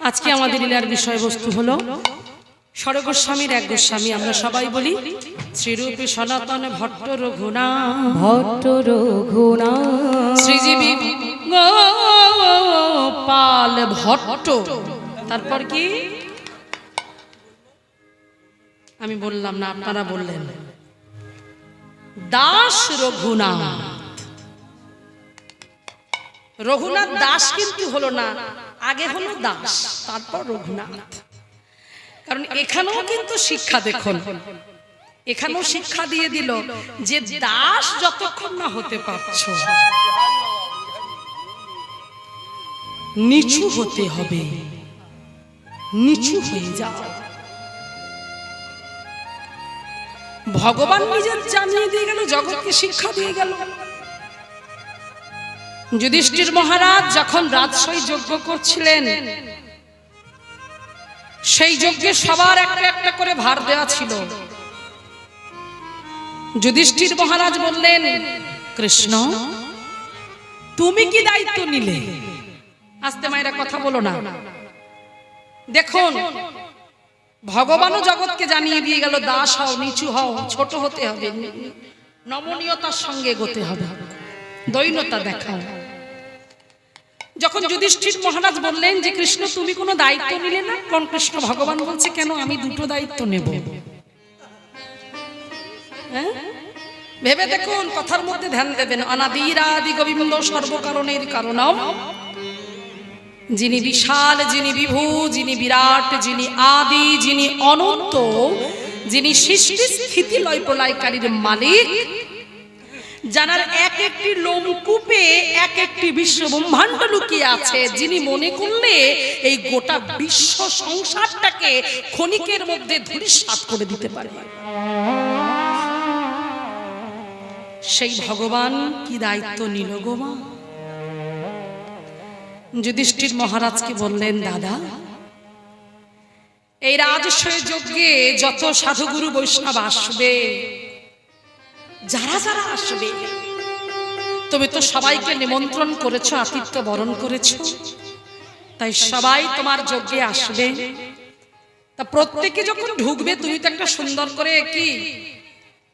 আজকে আমাদের লীলার বিষয়বস্তু হলো স্বর্গস্বামীর এক গোস্বামী। আমরা সবাই বলি শ্রীরূপে সনাতন ভট্ট রঘুনা শ্রীজীবী গোপাল ভট্ট। তারপর কি আমি বললাম না, আপনারা বললেন দাস রঘুনাথ। রঘুনাথ দাস কিন্তু হলো না, আগে হলো দাস, তারপর রঘুনাথ। কারণ এখানেও কিন্তু শিক্ষা, দেখুন এখানেও শিক্ষা দিয়ে দিল যে দাস যতক্ষণ না হতে পারছ নিচু হতে হবে, নিচু হয়ে যাও। ভগবান নিজে জানিয়ে দিয়ে গেল, জগৎকে শিক্ষা দিয়ে গেল। যুধিষ্ঠির মহারাজ যখন রাজসই যজ্ঞ করছিলেন, সেই যজ্ঞে সবার একটা একটা করে ভার দেওয়া ছিল। যুধিষ্ঠির মহারাজ বললেন, কৃষ্ণ তুমি কি দায়িত্ব নিলে? আস্তে মায়েরা কথা বলো না। দেখুন ভগবানও জগৎকে জানিয়ে দিয়ে গেল, দাস হও, নিচু হও, ছোট হতে হবে, নমনীয়তার সঙ্গে এগোতে হবে, দৈন্যতা দেখাও। যখন যুধিষ্ঠির মহারাজ বললেন যে কৃষ্ণ তুমি কোনো দায়িত্ব নিলে না, কোন কৃষ্ণ ভগবান বলছে কেন আমি দুটো দায়িত্ব নেব। ভেবে দেখুন, কথার মধ্যে ধ্যান দেবেন। অনাদিরাদি গোবিন্দ সর্বকারণের কারণম, যিনি বিশাল, যিনি বিভু, যিনি বিরাট, যিনি আদি, যিনি অনন্ত, যিনি সৃষ্টি স্থিতি লয় প্রলয়কারীর মালিক, জানার এক একটি লোমকূপে এক একটি বিশ্ব ব্রহ্মাণ্ড লুকিয়ে আছে, যিনি মনে করলে এই গোটা বিশ্ব সংসারটাকে ক্ষণিকের মধ্যে ধূলিসাৎ করে দিতে পারে, সেই ভগবান কি দায়িত্ব নিল গো মা? যুধিষ্ঠির মহারাজকে বললেন, দাদা এই রাজসূয় যজ্ঞে যত সাধুগুরু বৈষ্ণব আসবে, যারা যারা আসবে, তুমি তো সবাইকে নিমন্ত্রণ করেছো, আতিথ্য বরণ করেছো, তাই সবাই তোমার যজ্ঞে আসবে। তা প্রত্যেকে যখন ঢুকবে, তুমি তো একটা সুন্দর করে কি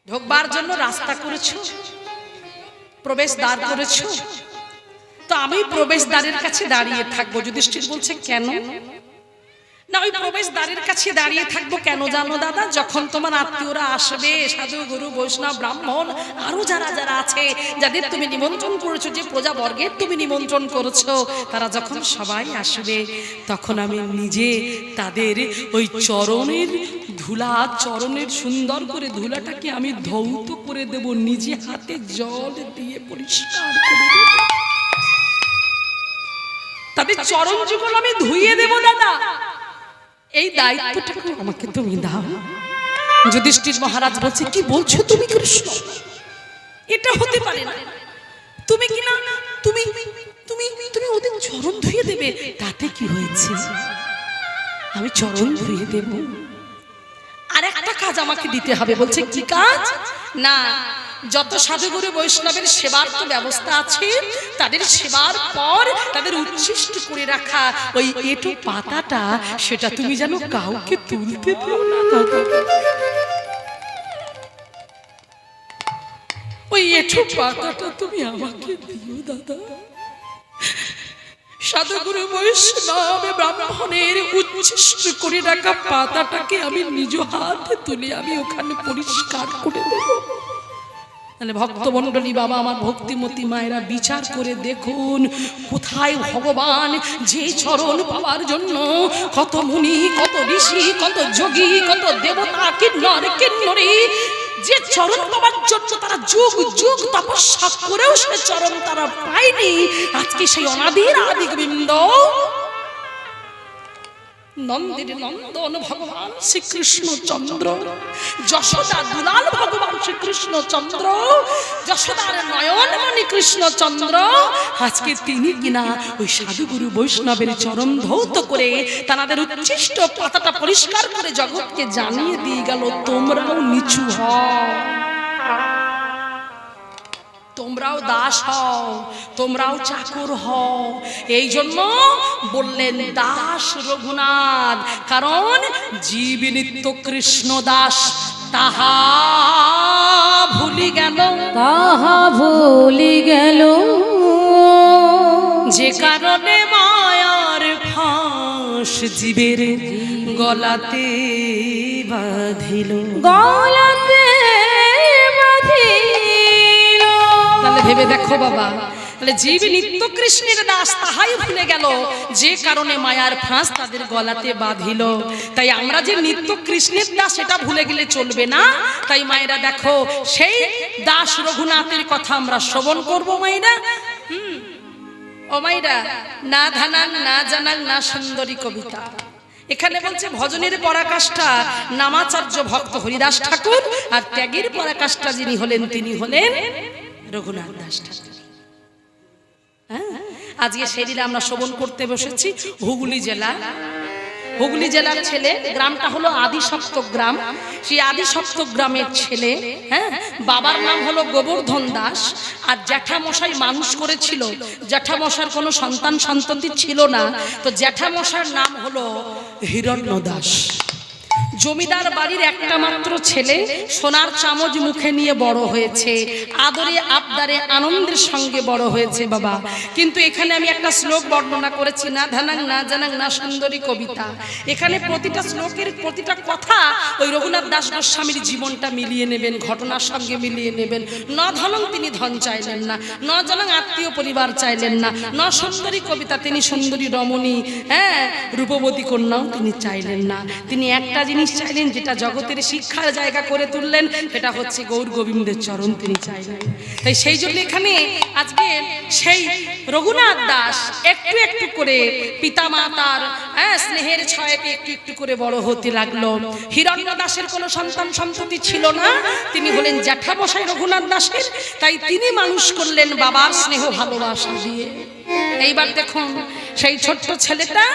ঢোকবার জন্য রাস্তা করেছো, প্রবেশ দ্বার করেছো, তো আমি প্রবেশ দ্বারের কাছে দাঁড়িয়ে থাকবো। যুধিষ্ঠির বলছে কেন? না ওই প্রবেশ দ্বারের কাছে দাঁড়িয়ে থাকবো কেন জানো দাদা? যখন তোমার আত্মীয়রা আসবে, সাধু গুরু বৈষ্ণব ব্রাহ্মণ আরো যারা যারা আছে, যাদের তুমি নিমন্ত্রণ করেছো, যে প্রজাবর্গের তুমি নিমন্ত্রণ করেছো, তারা যখন সবাই আসবে, তখন আমি নিজে তাদের ওই চরণের ধুলা, চরণের সুন্দর করে ধুলাটাকে আমি ধৌত করে দেব, নিজে হাতে জল দিয়ে পরিষ্কার করে দেব, তাদের চরণ যুগল আমি ধুইয়ে দেব। দাদা এই দায়িত্বটাকে আমাকে তুমি দাও। যুধিষ্ঠির মহারাজ বলছে, কি বলছো তুমি কৃষ্ণ? এটা হতে পারে না। তুমি কি না তুমি তুমি তুমি ওদের চরণ ধুইয়ে দেবে, তাতে কি হয়েছে? আমি চরণ ধুইয়ে দেব, আর একটা কাজ আমাকে দিতে হবে। বলছে কি কাজ? না যত সাধুগুরু বৈষ্ণবের সেবার তো ব্যবস্থা আছে, তাদের সেবার পর তাদের উচ্ছিষ্ট করে রাখা ওই এঁটো পাতাটা, সেটা তুমি যেন কাউকে তুলতে দিও না দাদা। ওই এঁটো পাতাটা তুমি আমাকে দিও দাদা। সাধুগুরু বৈষ্ণব ব্রাহ্মণের উচ্ছিষ্ট করে রাখা পাতাটাকে আমি নিজ হাতে তুলে আমি ওখানে পরিষ্কার করে দেব। তাহলে ভক্তমণ্ডলী বাবা আমার ভক্তিমতী মায়েরা বিচার করে দেখুন, কোথায় ভগবান যে চরণ পাওয়ার জন্য কত মুনি, কত ঋষি, কত যোগী, কত দেবতা, কিন্নর কিন্নরী, যে চরণ পাওয়ার জন্য তারা যুগ যুগ তপস্যা করেও সে চরণ তারা পায়নি, আজকে সেই অনাদির আদি গোবিন্দ নন্দের নন্দন ভগবান শ্রীকৃষ্ণ চন্দ্র, যশোদা দুলাল ভগবান শ্রীকৃষ্ণ চন্দ্র, যশোদার নয়নমণি কৃষ্ণ চন্দ্র, আজকে তিনি কিনা ওই সাধুগুরু বৈষ্ণবের চরণ ধৌত করে তাদের উচ্ছিষ্ট পাতাটা পরিষ্কার করে জগৎকে জানিয়ে দিয়ে গেল, তোমরাও নিচু হও। তোমরাও দাস হও, তোমরাও চাকর হও। এই জন্য বললেন দাস রঘুনাথ, কারণ জীব নিত্য কৃষ্ণ দাস তাহা ভুলি গেল, তাহা ভুলি গেল, যে কারণে মায়ার ফাঁস জীবের গলাতে বাঁধিল, গলাতে বাঁধিল। তাহলে ভেবে দেখো বাবা, তাহলে জীব নিত্য কৃষ্ণের দাস তাহাই ভুলে গেল, যে কারণে মায়ার ফাঁস তাদের গলাতে বাঁধিল। তাই আমরা যে নিত্য কৃষ্ণের দাস সেটা ভুলে গেলে চলবে না। তাই মায়েরা দেখো, সেই দাস রঘুনাথের কথা আমরা শ্রবণ করবো মায়েরা। ও মায়েরা, না ধানাং না জানাং না সুন্দরী কবিতা। এখানে বলছে ভজনের পরাকাষ্ঠা নামাচার্য ভক্ত হরিদাস ঠাকুর, আর ত্যাগের পরাকাষ্ঠা যিনি হলেন তিনি হলেন রঘুনাথ দাস ঠাকুর। আজকে সেদিন আমরা শ্রবণ করতে বসেছি হুগলি জেলা, হুগলি জেলার ছেলে, গ্রামটা হলো আদিসপ্তক গ্রাম। সেই আদিসপ্তক গ্রামের ছেলে, বাবার নাম হলো গোবর্ধন দাস, আর জ্যাঠামশাই মানুষ করেছিল। জ্যাঠামশার কোনো সন্তান সন্ততি ছিল না, তো জ্যাঠামশার নাম হলো হিরণ্য দাস। জমিদার বাড়ির একটা মাত্র ছেলে, সোনার চামচ মুখে নিয়ে বড় হয়েছে, আদরে আবদারে আনন্দের সঙ্গে বড় হয়েছে বাবা। কিন্তু এখানে আমি একটা শ্লোক বর্ণনা করেছি, না ধানাং না জানাং না সুন্দরী কবিতা। এখানে প্রতিটা শ্লোকের প্রতিটা কথা ওই রঘুনাথ দাস গোস্বামীর জীবনটা মিলিয়ে নেবেন, ঘটনার সঙ্গে মিলিয়ে নেবেন। ন ধনং তিনি ধন চাইলেন না, ন জনং আত্মীয় পরিবার চাইলেন না, ন সুন্দরী কবিতা তিনি সুন্দরী রমণী, রূপবতী কন্যাও তিনি চাইলেন না। তিনি একটা জিনিস চাইলেন, যেটা জগতের শিক্ষার জায়গা করে তুললেন, সেটা হচ্ছে গৌর গোবিন্দের চরণ তিনি চাইলেন। তাই সেই জন্য এখানে আজকে সেই রঘুনাথ দাস একটু একটু করে পিতা মাতার স্নেহের ছয়াতে একটু একটু করে বড় হতে লাগলো। হিরণ্য দাসের কোনো সন্তান সন্ততি ছিল না, তিনি হলেন জ্যাঠামশাই রঘুনাথ দাসের। তাই তিনি মানুষ করলেন বাবার স্নেহ ভালোবাসা দিয়ে। এইবার দেখুন, সেই ছোট্ট ছেলেটা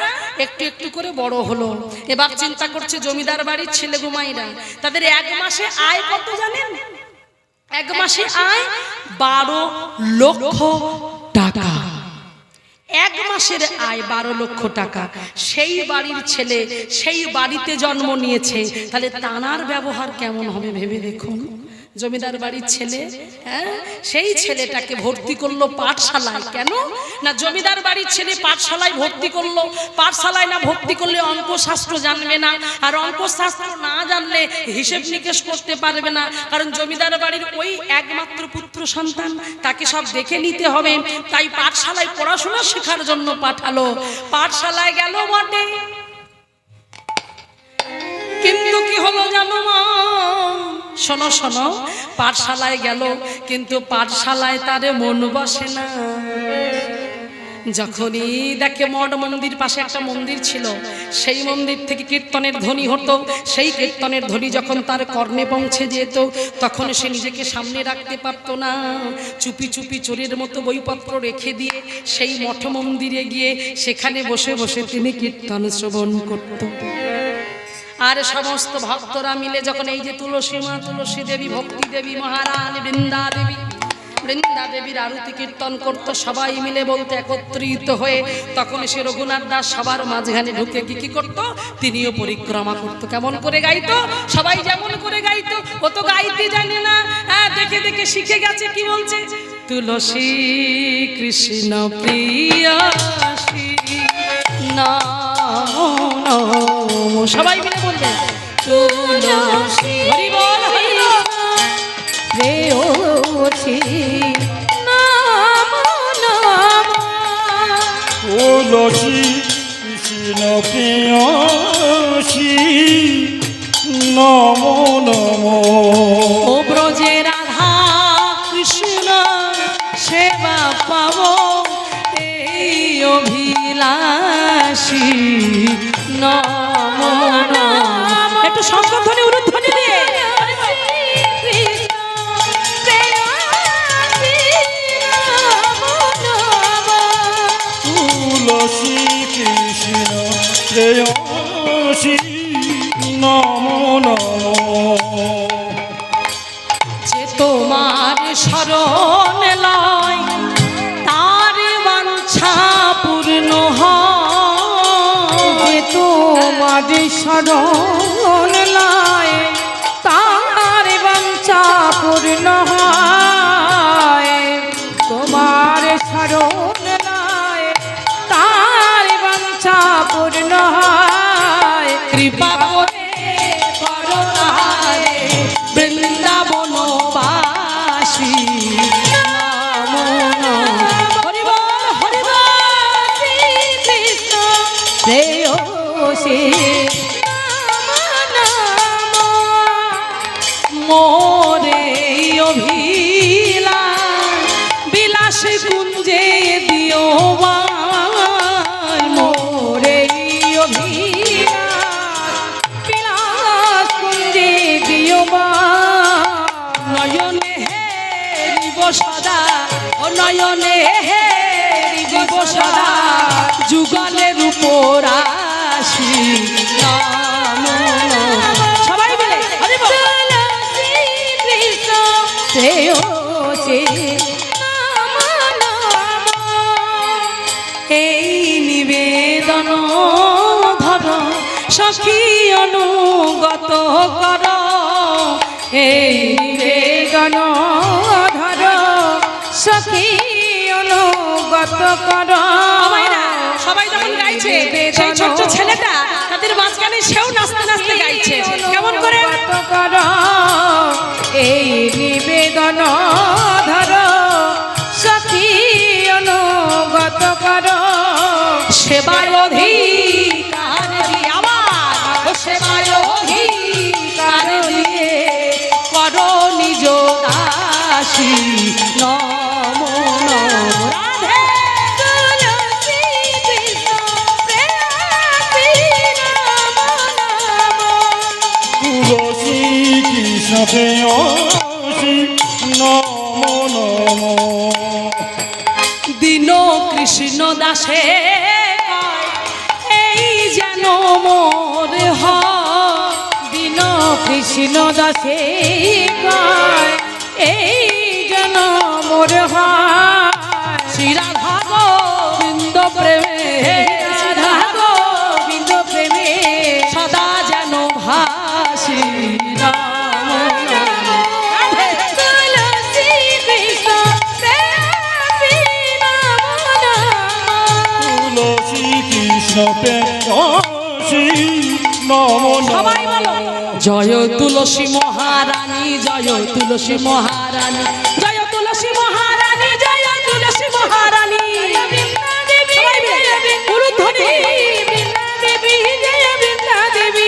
একটু একটু করে বড় হলো। এবার চিন্তা করছে জমিদার বাড়ির ছেলে গুমাইরা, তাদের এক মাসে আয় কত জানেন? এক মাসে আয় 12 লক্ষ টাকা। এক মাসের আয় 12 লক্ষ টাকা। সেই বাড়ির ছেলে সেই বাড়িতে জন্ম নিয়েছে, তাহলে তানার ব্যবহার কেমন হবে ভেবে দেখুন। জমিদার বাড়ির ছেলে, সেই ছেলেটাকে ভর্তি করলো পাঠশালায়। কেন না, জমিদার বাড়ির ছেলে পাঠশালায় ভর্তি করলো। পাঠশালায় না ভর্তি করলে অঙ্কশাস্ত্র জানবে না, আর অঙ্কশাস্ত্র না জানলে হিসেব নিকেশ করতে পারবে না। কারণ জমিদার বাড়ির ওই একমাত্র পুত্র সন্তান, তাকে সব দেখে নিতে হবে। তাই পাঠশালায় পড়াশোনা শেখার জন্য পাঠালো। পাঠশালায় গেল বটে, কিন্তু কি হলো জানো মা? শোনো শোনো, পাঠশালায় গেল, কিন্তু পাঠশালায় তারে মন বসে না। যখনই দেখে মঠ মন্দির পাশে একটা মন্দির ছিল, সেই মন্দির থেকে কীর্তনের ধ্বনি হতো। সেই কীর্তনের ধ্বনি যখন তার কর্ণে পৌঁছে যেত, তখন সে নিজেকে সামনে রাখতে পারত না। চুপি চুপি চোরের মতো বইপত্র রেখে দিয়ে সেই মঠ মন্দিরে গিয়ে সেখানে বসে বসে তিনি কীর্তন শ্রবণ করত। আর সমস্ত ভক্তরা মিলে যখন এই যে তুলসী মা, তুলসী দেবী, ভক্তি দেবী, মহারানী, বৃন্দা দেবীর আরতি কীর্তন করত, সবাই মিলে বলতে একত্রিত হয়ে, তখন সে রঘুনাথ দাস সবার মাঝখানে ঢুকে কি করত? তিনিও পরিক্রমা করত। কেমন করে গাইতো? সবাই যেমন করে গাইতো, ও তো গাইতে জানে না, দেখে দেখে শিখে গেছে। কি বলছে? তুলসী কৃষ্ণ প্রিয়াসী নাম, সবাই মিলে বলবে তুলসী, হরি বল হরি বল, প্রেয়সী নাম নাম, তুলসী কৃষ্ণ প্রেয়সী নমো নমো। ও ব্রজে রাধা কৃষ্ণ সেবা পাব, এই অভিলাষী নমো নমো। একটু সংকীর্তনে উলুধ্বনি দিয়ে তুলসী কৃষ্ণ প্রেয়সী নমো নমো। যে তোমার শরণ লয় তার বাঞ্ছা পূর্ণ হয়। যে তোমার শরণ লয় তার বাঞ্ছা পূর্ণ হয়। তোমার শরণ লয় তার বাঞ্ছা পূর্ণ হয়। কৃপা করে করুণারে বৃন্দাবনবাসী নমো নমঃ। হরি বল হরি বল। কৃষ্ণ প্রেয়সী মোরে অভিলাষ বিলাস কুঞ্জে দিও বাই। মোরে অভিলাষ বিলাস কুঞ্জে দিও মা। নয়নে হেরিব সদা ও নয়নে হেরিব সদা যুগলের উপরাশি নমো নমঃ। সবাই মিলে হরি বল। তুলসী কৃষ্ণ প্রেয়সী এই নিবেদন ধর সখী অনুগত কর। এই বেদন ধর সখী অনুগত কর। সবাই যখন গাইছে সেই ছোট্ট ছেলেটা তাদের মাঝখানে সেও নাচতে নাচতে গাইছে। কেমন করে? অনুগত কর। এই নিবেদন ধর সখী অনুগত কর। সেবার অধিকার দিয়ে আমার সেবার অধিকার দিয়ে কর নিজ দাসী নমো নমঃ। রাধে তুলসী কৃষ্ণ প্রেয়সী নমো নমো। তুলসী কৃষ্ণ প্রেয়সী নমো নমো। দিন কৃষ্ণ দাসে কয়, এই যেন মোর হয়। দিন কৃষ্ণ দাসে কয়, এই জন মোর হয়। শ্রী রাধা গোবিন্দ প্রেমে রাধা গোবিন্দ প্রেমে সদা যেন ভাসি নমো নমঃ। রাধে। তুলসী কৃষ্ণ প্রেয়সী নমো নমো। তুলসী কৃষ্ণ প্রেয়সী নমো সবাই বলো। নমো। জয় তুলসী মহারানী জয় তুলসী মহারানী জয় তুলসী মহারানী জয় তুলসী মহারানী। সবাই মিলে উলুধ্বনি।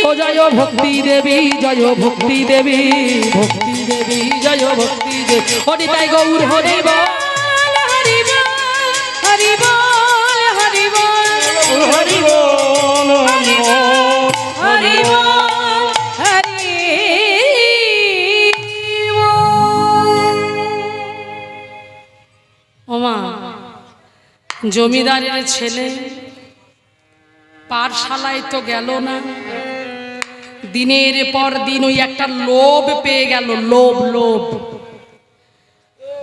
ও জয় ভক্তি দেবী জয় ভক্তি দেবী ভক্তি দেবী জয় ভক্তি দেবী। হরি তাই গৌর হরি বল। হরি বল হরি বল হরি বল হরি বল হরি বল হরি বল হরি বল। ওমা জমিদারের ছেলে পাঠশালায় তো গেল না। দিনের পর দিন ওই একটা লোভ পেয়ে গেল। লোভ লোভ।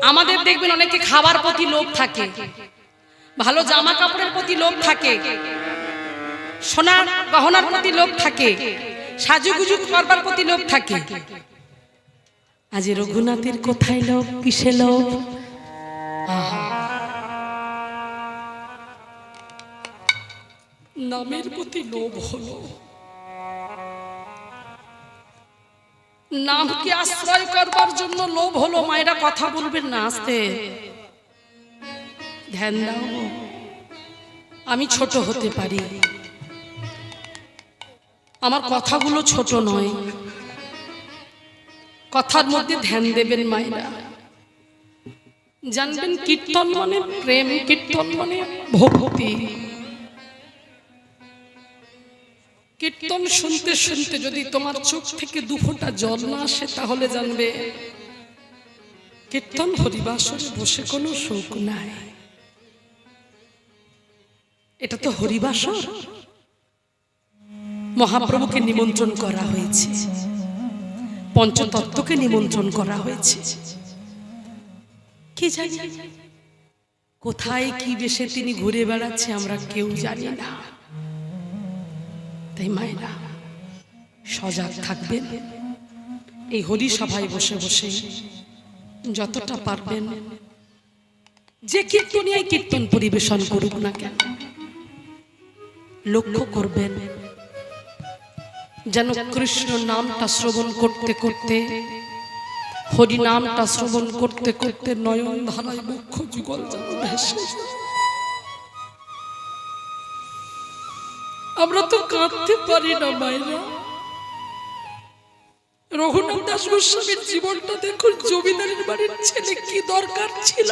আমাদের দেখবেন অনেকে খাবার প্রতি লোভ থাকে, ভালো জামা কাপড়ের প্রতি লোভ থাকে, সোনার গহনার প্রতি লোভ থাকে, সাজুগুজু করবার প্রতি লোভ থাকে। আজ রঘুনাথের কোথায় লোভ, কিসে লোভ? আহা, নামের প্রতি লোভ হলো। নামকে আশ্রয় করবার জন্য লোভ হলো। মায়েরা কথা বলবেন না, আস্তে ধ্যান দাও। আমি ছোট হতে পারি, আমার কথাগুলো ছোট নয়। কথার মধ্যে ধ্যান দেবেন মায়েরা। জানবেন কীর্তন মানে প্রেম, কীর্তন মানে ভক্তি। কীর্তন শুনতে শুনতে যদি তোমার চোখ থেকে দুফোঁটা জল না আসে তাহলে জানবে কীর্তন হরিবাসরে বসে কোনো শোক নাই। এটা তো হরিবাসর। মহাপ্রভুকে নিমন্ত্রণ করা হয়েছে, পঞ্চতত্ত্বকে নিমন্ত্রণ করা হয়েছে। কি জানি কোথায় কি বেশে তিনি ঘুরে বেড়াচ্ছে আমরা কেউ জানি না। তাই মায়েরা সজাগ থাকবেন, এই হরি সভায় বসে বসে যতটা পারবেন যে কীর্তনিয়ায় কীর্তন পরিবেশন করুক না কেন লক্ষ্য করবেন যেন কৃষ্ণ নামটা শ্রবণ করতে করতে, হরি নামটা শ্রবণ করতে করতে নয়ন ধারায় মুখ্য যুগল যেন ভেসে যায়। আমরা তো কাঁদতে পারি না মায়েরা। রঘুনাথ দাস গোস্বামীর জীবনটা দেখুন, জমিদারের বাড়ির ছেলে, কি দরকার ছিল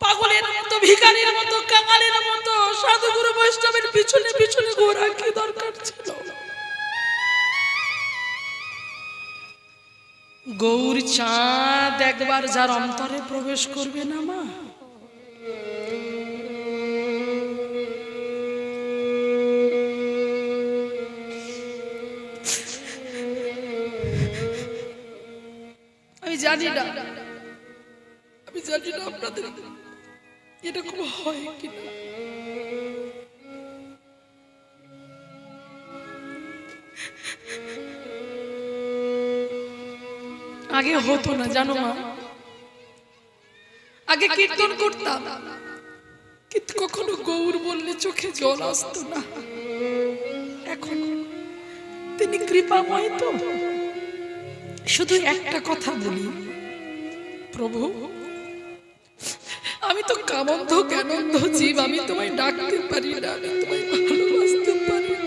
পাগলের মতো, ভিখারির মতো, কাঙালের মতো সাধুগুরু বৈষ্ণবের পিছনে পিছনে ঘোরা, কি দরকার ছিল? গৌর চাঁদ একবার যার অন্তরে প্রবেশ করবে না মা, আমি জানি না আপনাদের এরকম হয় কিনা। আগে হতো না জানো মা, আগে কীর্তন করতাম কিন্তু কখনো গৌর বললে চোখে জল আসতো না। এখন তিনি কৃপাময় তো, শুধু একটা কথা বলি, প্রভু আমি তো কামন্ধ জ্ঞানন্ধ জীব, আমি তোমায় ডাকতে পারি না, আমি তোমায় ভালোবাসতে পারি না।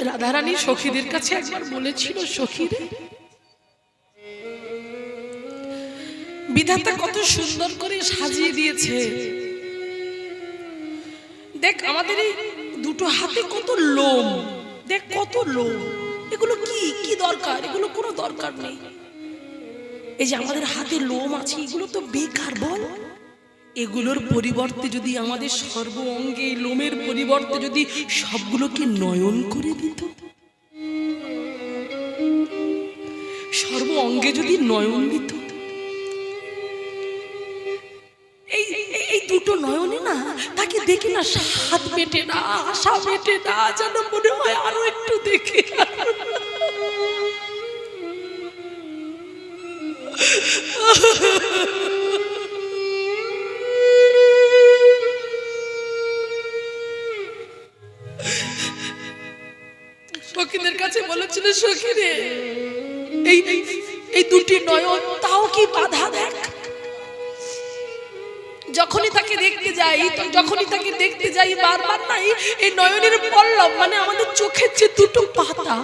রাধারানী সখীদের কাছে একবার বলেছিল, সখীরে বিধাতা কত সুন্দর করে সাজিয়ে দিয়েছে, দেখ আমাদের এই দুটো হাতে কত লোম, দেখ কত লোম, এগুলো কি দরকার? এগুলো কোনো দরকার নেই। এই যে আমাদের হাতে লোম আছে, এগুলো তো বেকার বল। এগুলোর পরিবর্তে যদি আমাদের সর্ব অঙ্গে লোমের পরিবর্তে যদি সবগুলোকে নয়ন করে দিত, সর্ব অঙ্গে যদি নয়ন দিত, এই দুটো নয়নে না তাকে দেখে না স্বাদ মেটে না, আশা মেটে না, যেন মনে হয় আরো একটু দেখে। সখীদের কাছে বলেছিল, সখীরে এই দুটি নয়ন তাও কি বাধা দেখ, যখনই তাকে দেখতে যাই বারবার নাই এই নয়নের পল্লব, মানে আমাদের চোখের যে দুটো পাতা,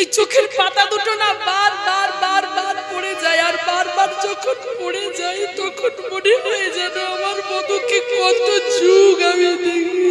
এই চোখের পাতা দুটো না বারবার পড়ে যায়, আর বারবার যখন পড়ে যায় তখন মনে হয়ে যেন আমার মধুকে কত যুগ আমি দেখি।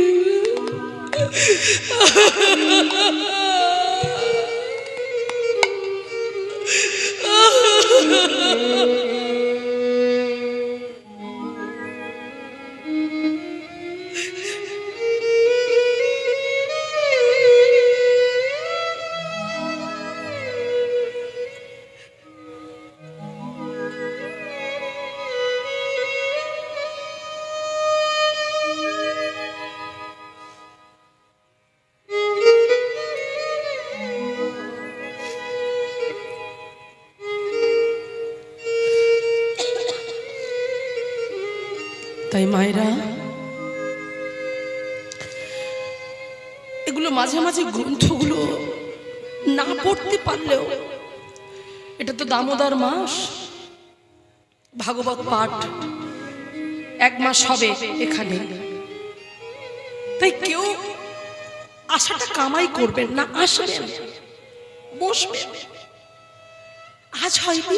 তাই মায়েরা এগুলো মাঝে মাঝে গ্রন্থগুলো না পড়তে পারলেও, এটা তো দামোদর মাস, ভাগবত পাঠ 1 মাস হবে এখানে, তাই কেউ আশাটা কামাই করবেন না, আসবেন বসবেন, আজ হয়নি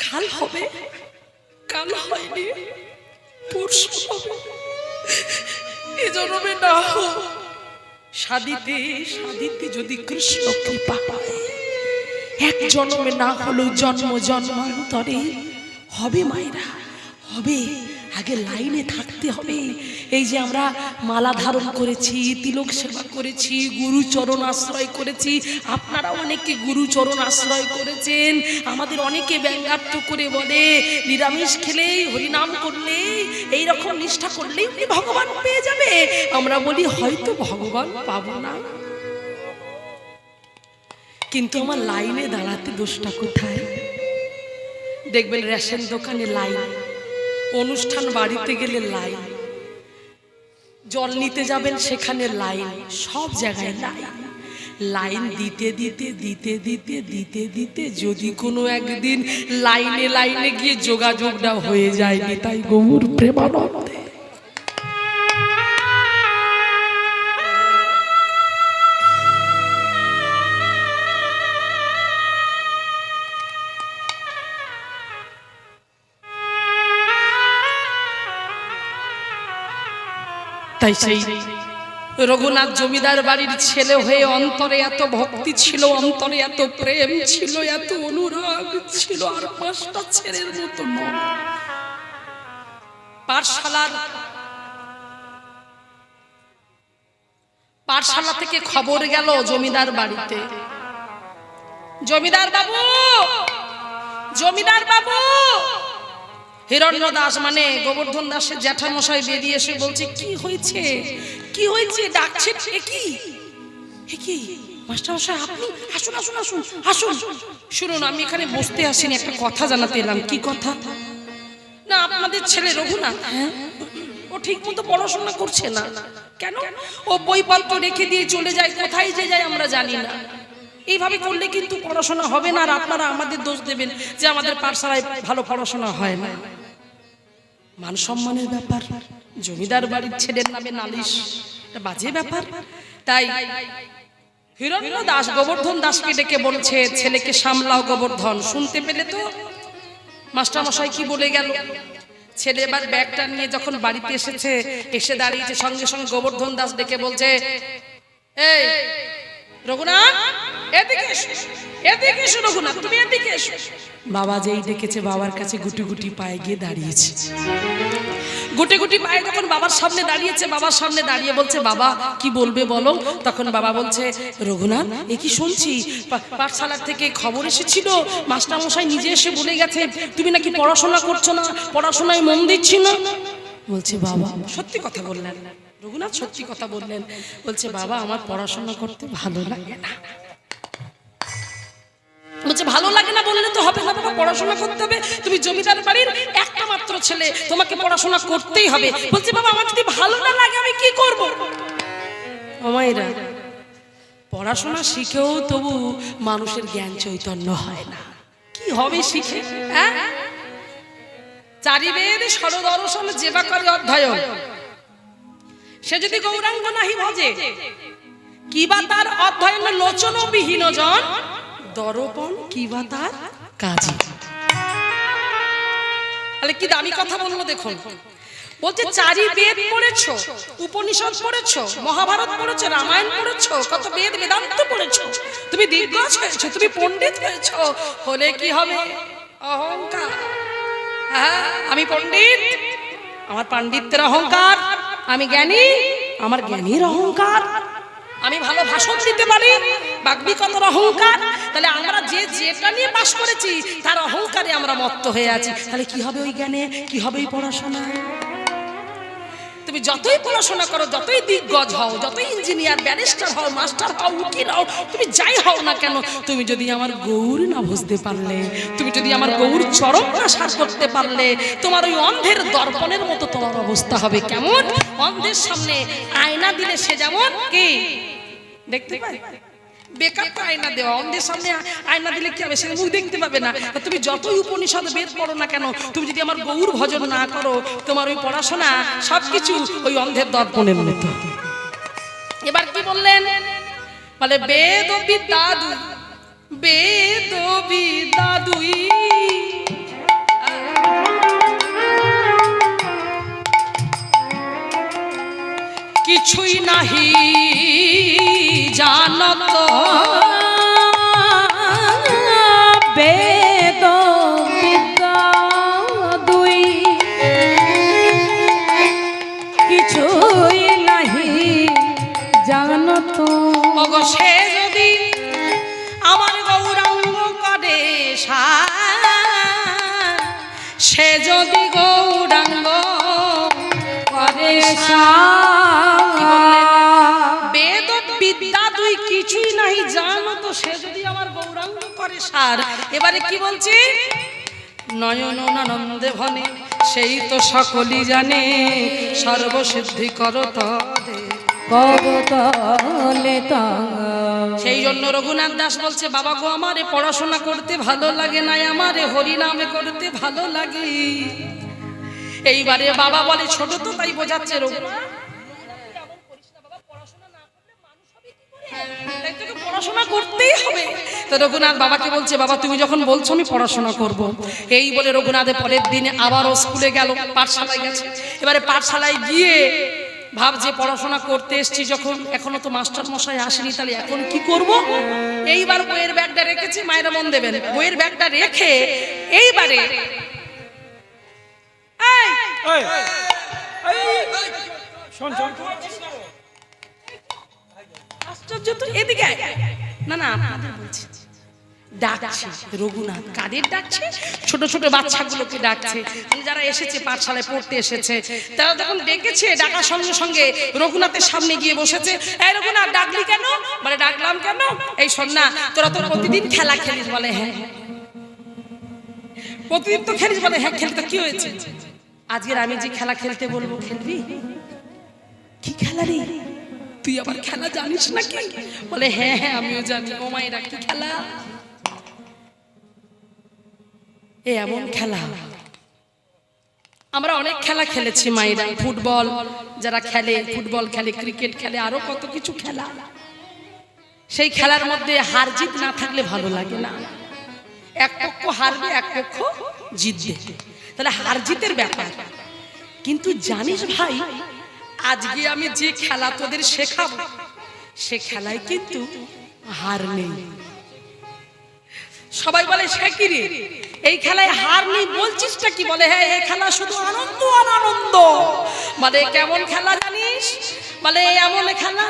কাল হবে, কাল হয়নি পরশু হবে, এ জন্মে না হোক, সাধিতে যদি কৃষ্ণ কৃপা পায়, এক জন্মে না হলেও জন্ম জন্মান্তরে হবে মায়েরা, হবে, আগে লাইনে থাকতে হবে। এই যে আমরা মালা ধারণ করেছি, তিলক সেবা করেছি, গুরুচরণ আশ্রয় করেছি, আপনারা অনেকে গুরুচরণ আশ্রয় করেছেন। আমাদের অনেকে ব্যঙ্গাত্ম করে বলে নিরামিষ খেলেই, হরিনাম করলেই, এইরকম নিষ্ঠা করলেই উনি ভগবান পেয়ে যাবে। আমরা বলি হয়তো ভগবান পাবো না, কিন্তু আমার লাইনে দাঁড়াতে দোষটা কোথায়? দেখবেন রেশন দোকানে লাইন, অনুষ্ঠান বাড়িতে গেলে লাইন, জল নিতে যাবেন সেখানে লাইন, সব জায়গায় লাইন। লাইন দিতে দিতে দিতে দিতে দিতে দিতে যদি কোনো একদিন লাইনে লাইনে গিয়ে যোগাযোগটা হয়ে যায়, তাই গৌর প্রেমানন্দে। তাই সেই রঘুনাথ জমিদার বাড়ির ছেলে হয়ে অন্তরে এত ভক্তি ছিল, অন্তরে এত প্রেম ছিল, এত অনুরাগ ছিল, আর পাঁচটা ছেলের মতো নয়। পাঠশালা থেকে খবর গেল জমিদার বাড়িতে, জমিদার বাবু, জমিদার বাবু। হিরণ্য দাস মানে গোবর্ধন দাসের জ্যাঠামশাই বেরিয়ে এসে বলছে, কি হয়েছে, কি হয়েছে, ডাকছেন? কি মাস্টারমশাই আপনি? আসুন আসুন আসুন আসুন। শুনুন, আমি এখানে বসতে আসিনি, একটা কথা জানাতে এলাম। কি কথা? না, আপনাদের ছেলে রঘুনাথ, হ্যাঁ, ও ঠিক মতো পড়াশোনা করছে না। কেন? ও বইপত্র রেখে দিয়ে চলে যায়, কোথায় যে যায় আমরা জানি না। এইভাবে করলে কিন্তু পড়াশোনা হবে না, আর আপনারা আমাদের দোষ দেবেন যে আমাদের পাঠশালায় ভালো পড়াশোনা হয় না। মান সম্মানের ব্যাপার, জমিদার বাড়ির ছেলের নামে নালিশ, এটা বাজে ব্যাপার। তাই হিরণ্য দাস গোবর্ধন দাসকে ডেকে বলছে, ছেলেকে সামলাও গোবর্ধন। শুনতে পেলে তো মাস্টারমশাই কি বলে গেল? ছেলে এবার ব্যাগটা নিয়ে যখন বাড়িতে এসেছে, এসে দাঁড়িয়েছে, সঙ্গে সঙ্গে গোবর্ধন দাস ডেকে বলছে, এই রঘুনাথ, এদিকে এসো, এদিকে এসো রঘুনাথ, তুমি এদিকে এসো। বাবা যেই ডেকেছে, বাবার কাছে গুটি গুটি পায়ে গিয়ে দাঁড়িয়েছে। গুটি গুটি পায়ে যখন বাবার সামনে দাঁড়িয়েছে, বাবার সামনে দাঁড়িয়ে বলছে, বাবা কি বলবে বলো? তখন বাবা বলছে, রঘুনাথ, এ কি শুনছি, পাঠশালার থেকে খবর এসেছিল, মাস্টারমশাই নিজে এসে বলে গেছে তুমি নাকি পড়াশোনা করছো না, পড়াশোনায় মন দিচ্ছি না। বলছে, বাবা সত্যি কথা বললেন? রঘুনাথ সত্যি কথা বললেন। বলছে, বাবা আমার পড়াশোনা করতে ভালো লাগে না। বলছে, ভালো লাগে না বললে তো হবে না বাবা, পড়াশোনা করতে হবে, তুমি জমিদার বাড়ির একটা মাত্র ছেলে, তোমাকে পড়াশোনা করতেই হবে। বলছে, বাবা আমার যদি ভালো না লাগে আমি কি করব? মায়েরা, পড়াশোনা শিখেও তবু মানুষের জ্ঞান চৈতন্য হয় না। কি হবে শিখে? হ্যাঁ, চারিবেদ ষড়দর্শন যেবা করে অধ্যয়ন, সে যদি গৌরাঙ্গ নাহি ভজে, কিবা তার অধ্যয়ন লোচন বিহীন জন, দর্পণ কিবা তার কাজে। তাহলে কি দামি কথা বললো দেখুন। বলছে, চারি বেদ পড়েছো, উপনিষদ পড়েছো, মহাভারত পড়েছো, রামায়ণ পড়েছো, কত বেদ বেদান্ত পড়েছো, তুমি দিগ্গজ হয়েছো, তুমি পণ্ডিত হয়েছো, হলে কি হবে? অহংকার। হ্যাঁ, আমি পণ্ডিত, আমার পাণ্ডিত্যের অহংকার, আমি জ্ঞানী, আমার জ্ঞানীর অহংকার, আমি ভালো ভাষণ দিতে পারি, বাগ্মিকতার অহংকার। তাহলে আমরা যে যেটা নিয়ে পাশ করেছি তার অহংকারে আমরা মত্ত হয়ে আছি। তাহলে কি হবে ওই জ্ঞানে, কি হবে ওই পড়াশোনায়? তুমি যতই পড়াশোনা করো, যতই দিগ্গজ হও, যতই ইঞ্জিনিয়ার, ব্যারিস্টার হও, মাস্টার হও, উকিল হও, তুমি যাই হও না কেন, তুমি যদি আমার গৌর না বুঝতে পারলে, তুমি যদি আমার গৌর চরণ না সার করতে পারলে, তোমার ওই অন্ধের দর্পণের মতো তোমার অবস্থা হবে। কেমন? অন্ধের সামনে আয়না দিলে সে যেমন কি দেখতে পায়, বেকার তো আয়না দেওয়া, অন্ধের সামনে আয়না দিলে কি হবে? সে মুখ দেখতে পাবে না। তুমি যতই উপনিষদ বেদ পড়ো না কেন, তুমি যদি আমার গৌর ভজন না করো, তোমার ওই পড়াশোনা সবকিছু ওই অন্ধের দর্পণের মতো। এবার কি বললেন? বলে, বেদ বিদ্যা দুই, বেদ বিদ্যা দুই, কিছুই নাহি জানত, বেদ বিদ্যা দুই, সে যদি গৌরাঙ্গ করে বেদ বিদ্যা দুই কিছুই নাই জানো তো, সে যদি আমার গৌরাঙ্গ করে সার। এবারে কি বলছি, নয়ন আনন্দে ভনে সেই তো সকলই জানে, সর্বসিদ্ধি করো তরে। করতলে তা সেই জন্য রঘুনাথ দাস বলছে, বাবা গো আমারে পড়াশোনা করতে ভালো লাগে না, আমারে হরিনামে করতে ভালো লাগে। এইবারে বাবা বলে, ছোট তো তাই বোঝাচ্ছে, রঘুনাথ পড়াশোনা করতেই হবে। তো রঘুনাথ বাবাকে বলছে, বাবা তুমি যখন বলছো আমি পড়াশোনা করব। এই বলে রঘুনাথের পরের দিনে আবারও স্কুলে গেল, পাঠশালায় গেছে। এবারে পাঠশালায় গিয়ে ভাবছে পড়াশোনা করতে এসছি যখন, এখনো তো মাস্টার মশাই আসেনি, তাহলে এখন কি করব। এইবার বইয়ের ব্যাগটা রেখেছি, মায়েরা মন দেবেন, বইয়ের ব্যাগটা রেখে এইবারে আশ্চর্য তো, এদিকে না না আপনাদের বলছি, ডাকছে রঘুনাথ। কাদের ডাকছে? ছোট ছোট বাচ্চাগুলোকে ডাকছে, যারা এসেছে পাঠশালায় পড়তে এসেছে। তারা যখন ডেকেছে, ডাকার সঙ্গে সঙ্গে রঘুনাথের সামনে গিয়ে বসেছে। এই রঘুনাথ ডাকলি কেন? বলে ডাকলাম কেন, এই শোন না, তোরা তো প্রতিদিন খেলা খেলিস। বলে হ্যাঁ। প্রতিদিন তো খেলিস? বলে হ্যাঁ খেলি। তো কি হয়েছে? আজকের আমি যে খেলা খেলতে বলবো খেলবি? কি খেলা রে? তুই আবার খেলা জানিস নাকি? বলে হ্যাঁ হ্যাঁ আমিও জানি। ও মায়েরা কি খেলা? এমন খেলা আমরা অনেক খেলা খেলেছি মায়েরা। ফুটবল যারা খেলে, ফুটবল খেলে, ক্রিকেট খেলে, আরো কত কিছু খেলা। সেই খেলার মধ্যে হার জিত না থাকলে ভালো লাগে না। এক পক্ষ হারবে, এক পক্ষ জিতবে, তাহলে হার জিতের ব্যাপার। কিন্তু জানিস ভাই, আজকে আমি যে খেলা তোদের শেখাবো, সে খেলায় কিন্তু হার নেই। সবাই বলে সে কি রে, এই খেলায় হার নেই বলছিসটা কি? বলে হ্যাঁ, এই খেলা শুধু আনন্দ আর আনন্দ। মানে কেমন খেলা জানিস? বলে এমন খেলা,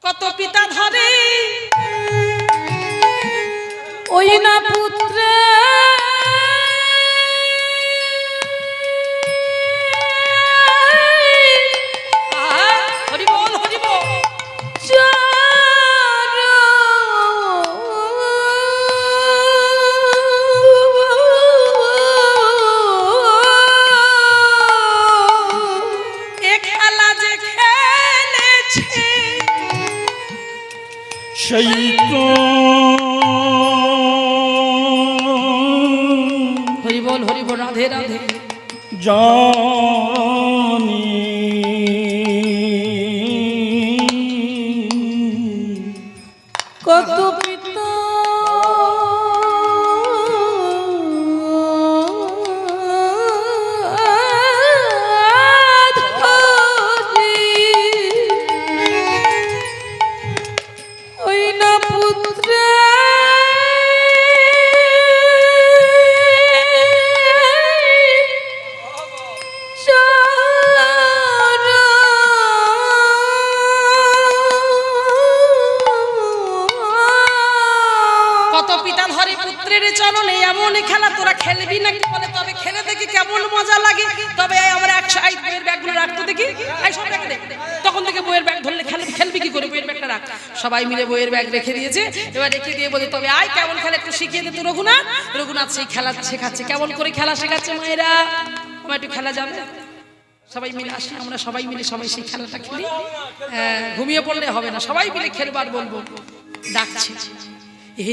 কত পিতা ধরে ওই না পুত্র হরি বল, হরি বল। সেই তো হরি বল, হরি বল, রাধে রাধে। জানি কত পিতা ওই না পুত্র কত পিতা ধরে পুত্রের চরণে, এমন খেলা তোরা খেলবি নাকি? বলে তবে খেলে দেখি কেমন মজা লাগে। তবে আমরা একসাথে বইয়ের ব্যাগগুলো রাখতে দেখি, এই সব রেখে দে। তখন থেকে বইয়ের ব্যাগ ধরলে খেলবি কি করে? বইয়ের ব্যাগটা রাখ। সবাই মিলে বইয়ের ব্যাগ রেখে দিয়েছে। এবার রেখে দিয়ে বলে তবে আয় কেমন খেলা একটু শিখিয়ে দে তো রঘুনাথ। রঘুনাথ সেই খেলা শেখাচ্ছে। কেমন করে খেলা শেখাচ্ছে মায়েরা? আমার একটু খেলা যাবে? সবাই মিলে আসি, আমরা সবাই মিলে সবাই সেই খেলাটা খেলি। ঘুমিয়ে পড়লে হবে না, সবাই মিলে খেলবার বলবো। ডাকছে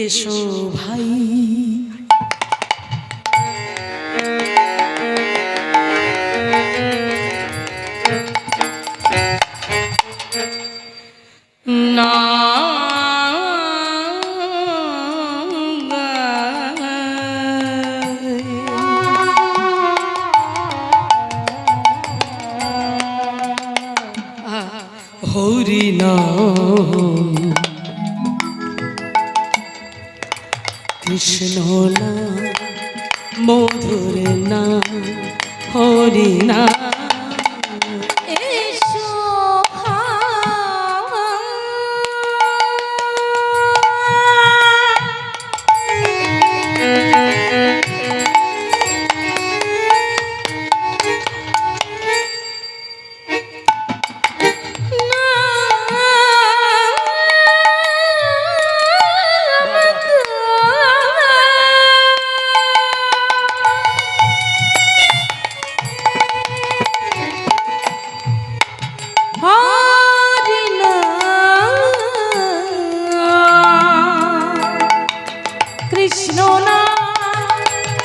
এসো ভাই, না হরি নাম কৃষ্ণ নাম মধুর নাম হরি নাম।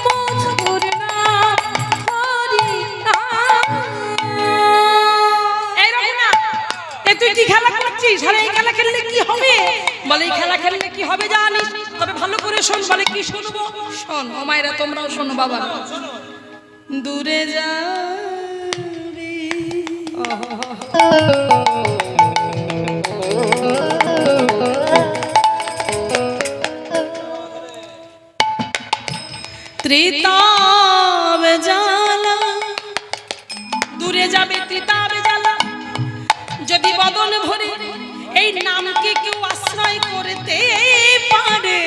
মধুর নাম হরি নাম। এই রহিমা, এ তুই কি খেলা করছিস? আরে এই খেলা খেললে কি হবে? বলে এই খেলা খেললে কি হবে জানিস? তবে ভালো করে শোন। বলে কি শুনবো? শোন ও মায়েরা, তোমরাও শোনো বাবা। দূরে যা ত্রিতাব জ্বালা, দূরে যাবে ত্রিতাব জ্বালা। যদি বদন ভরে এই নামকে কেউ আশ্রয় করতে পারে,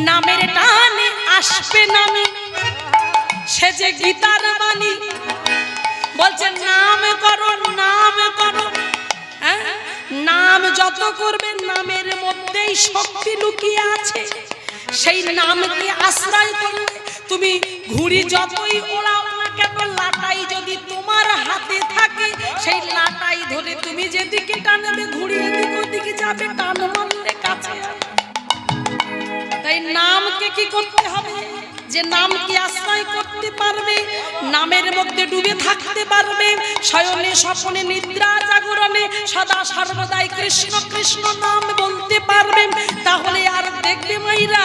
নামের টানে আসবে নামে, সে যে গীতার বাণী। বলছে নাম করো, নাম করো। হ্যাঁ, নাম যত করবে নামের মধ্যেই শক্তি লুকিয়ে আছে। সেই নামকে আশ্রয় করলে তুমি ঘুড়ি যতই ওড়াও না কেন, লাটাই যদি তোমার হাতে থাকে, সেই লাটাই ধরে তুমি যেদিকে টানবে ঘুড়ি এদিক ওদিকে যাবে, টান মারলে কাছে। তাই নামকে কি করতে হবে? যে নামকে আশ্রয় করতে পারবে, নামের মধ্যে ডুবে থাকতে পারবে, শয়নে স্বপনে নিদ্রা জাগরণে সদা সর্বদাই কৃষ্ণ কৃষ্ণ নাম বলতে পারবে, তাহলে আর দেখবে মাইরা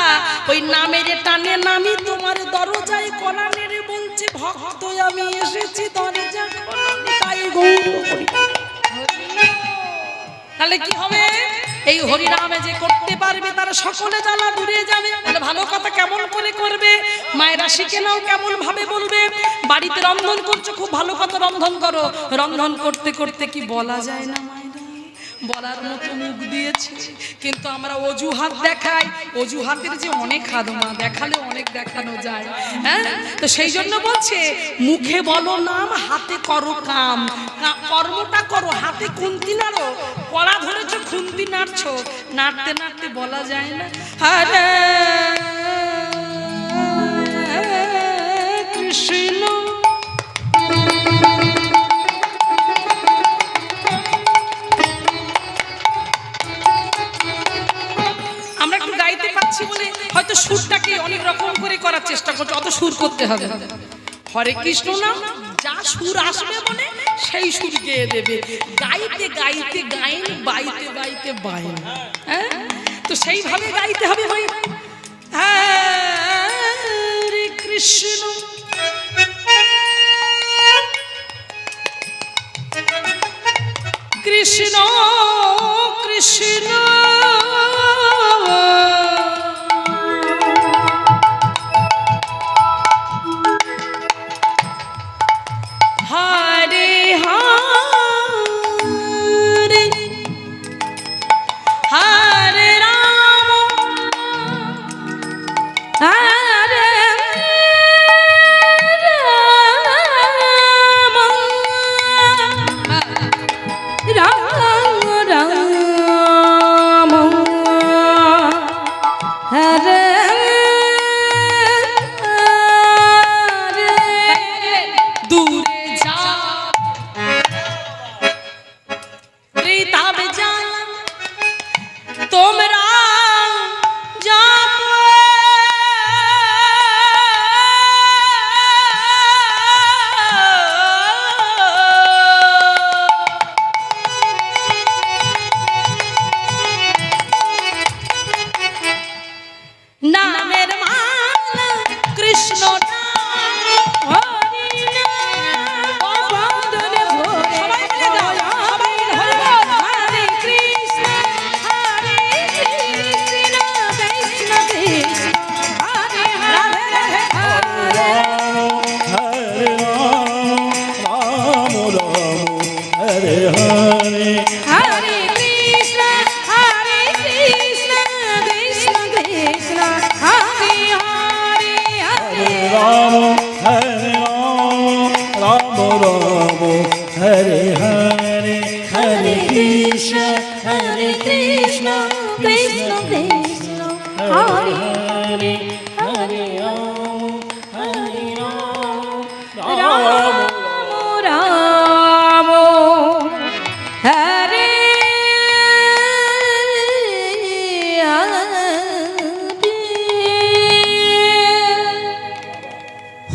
ওই নামের টানে নামি তোমার দরজায় কলা নেড়ে বলছে, ভক্ত আমি এসেছি দরজা খোলো, তাই গৌর হরি। তাহলে কি হবে? এই হরিনামে যে করতে পারবে তার সকলে জ্বালা দূরে যাবে। তাহলে ভালো কথা কেমন করে করবে? মায়েরা শিখে নাও কেমন ভাবে বলবে। বাড়িতে রন্ধন করছো, খুব ভালো কথা রন্ধন করো। রন্ধন করতে করতে কি বলা যায় না মায়েরা? বলার মতো মুখ দিয়েছে, কিন্তু আমরা অজুহাত দেখাই। অজুহাতের যে অনেক হাত মা, দেখালে অনেক দেখানো যায়। হ্যাঁ, তো সেই জন্য বলছে মুখে বলো নাম, হাতে করো কাম। কর্মটা করো, হাতে খুন্তি নাড়ো। কড়া ধরেছো, খুন্তি নাড়ছো, নাড়তে নাড়তে বলা যায় না হরে কৃষ্ণ। আমরা একটু গাইতে পাচ্ছি বলে হয়তো সুরটাকে অনেক রকম করে করার চেষ্টা করছি, অত সুর করতে হবে। হরে কৃষ্ণ নাম যা সুর আসবে মনে সেই সুর গেয়ে দেবে। গাইতে গাইতে গাইন, বাইতে বাইতে বাইন। হ্যাঁ, তো সেইভাবে গাইতে হবে ভাই। হরে কৃষ্ণ কৃষ্ণ কৃষ্ণ হরে হরে হরে রাম হরে রাম রাম রাম হরে দূরে যা ত্রিতাব জ্বালা তোমরা যাবো। নামের মালা কৃষ্ণ হরি নাম বদনে ভরে। সবাই মিলে গাও, সবাই মিলে হরি বল। হরে কৃষ্ণ হরে কৃষ্ণ কৃষ্ণ কৃষ্ণ হরে হরে হরে। হরে রাম রাম রাম হরে হরে। হরে কৃষ্ণ কৃষ্ণ কৃষ্ণ হরে হরে হরে রাম হরে রাম রাম হরে হরে। হরে কৃষ্ণ কৃষ্ণ কৃষ্ণ কৃষ্ণ হরে হরে হরে রাম হরে রাম রাম রাম হরে হরে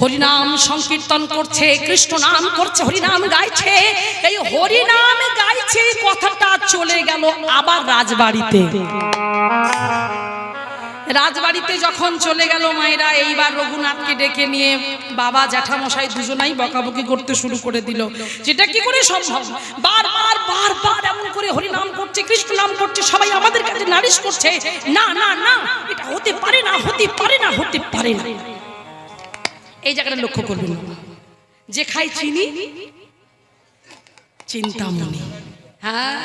হরিনাম সংকীর্তন করছে, কৃষ্ণ নাম করছে, হরিনাম গাইছে। এই হরিনাম গাইছে কথাটা চলে গেল আবার রাজবাড়িতে। রাজবাড়িতে যখন চলে গেল মায়েরা, এইবার রঘুনাথকে ডেকে নিয়ে বাবা জ্যাঠামশাই দুজনাই বকাবকি করতে শুরু করে দিল। যেটা কি করে সম্ভব? বারবার বারবার এমন করে হরিনাম করছে, কৃষ্ণ নাম করছে, সবাই আমাদের কাছে নালিশ করছে, না না না, এটা হতে পারে না, হতে পারে না, হতে পারে না। এই জায়গাটা লক্ষ্য করবেন, যে খাই চিনি চিন্তামণি। হ্যাঁ,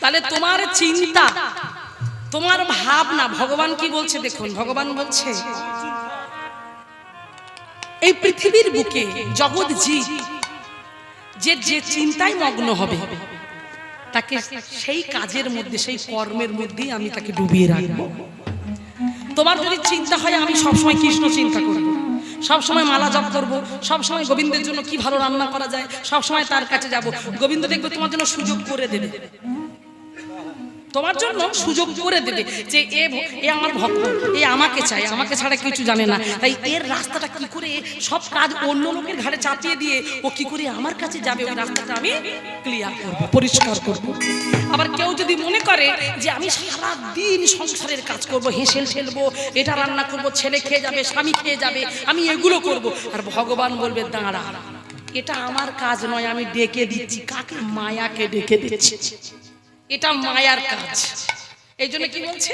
তাহলে তোমার চিন্তা, তোমার ভাবনা, ভগবান কি বলছে দেখুন। ভগবান বলছে এই পৃথিবীর বুকে জগৎ জীব যে যে চিন্তায় মগ্ন হবে তাকে সেই কাজের মধ্যে, সেই কর্মের মধ্যেই আমি তাকে ডুবিয়ে রাখবো। তোমার যদি চিন্তা হয় আমি সবসময় কৃষ্ণ চিন্তা করব, সবসময় মালা জপ করবো, সবসময় গোবিন্দের জন্য কি ভালো রান্না করা যায়, সবসময় তার কাছে যাব, গোবিন্দ দেখবে তোমার জন্য সুযোগ করে দেবে, তোমার জন্য সুযোগ করে দেবে যে এ আমার ভক্ত, এ আমাকে চাই, আমাকে ছাড়া কিছু জানে না। তাই এর রাস্তাটা কি করে, সব কাজ অন্য লোকের ঘাড়ে চাপিয়ে দিয়ে ও কি করে আমার কাছে যাবে, ওই রাস্তাটা আমি ক্লিয়ার করব, পরিষ্কার করব। আবার কেউ যদি মনে করে যে আমি সারা দিন সংসারের কাজ করব, হেসেল ঠেলবো, এটা রান্না করব, ছেলে খেয়ে যাবে, স্বামী খেয়ে যাবে, আমি এগুলো করব, আর ভগবান বলবে দাঁড়া, এটা আমার কাজ নয়, আমি ডেকে দিচ্ছি। কাকে? মায়াকে ডেকে দিচ্ছি, এটা মায়ার কাজ। এই জন্য কি বলছে?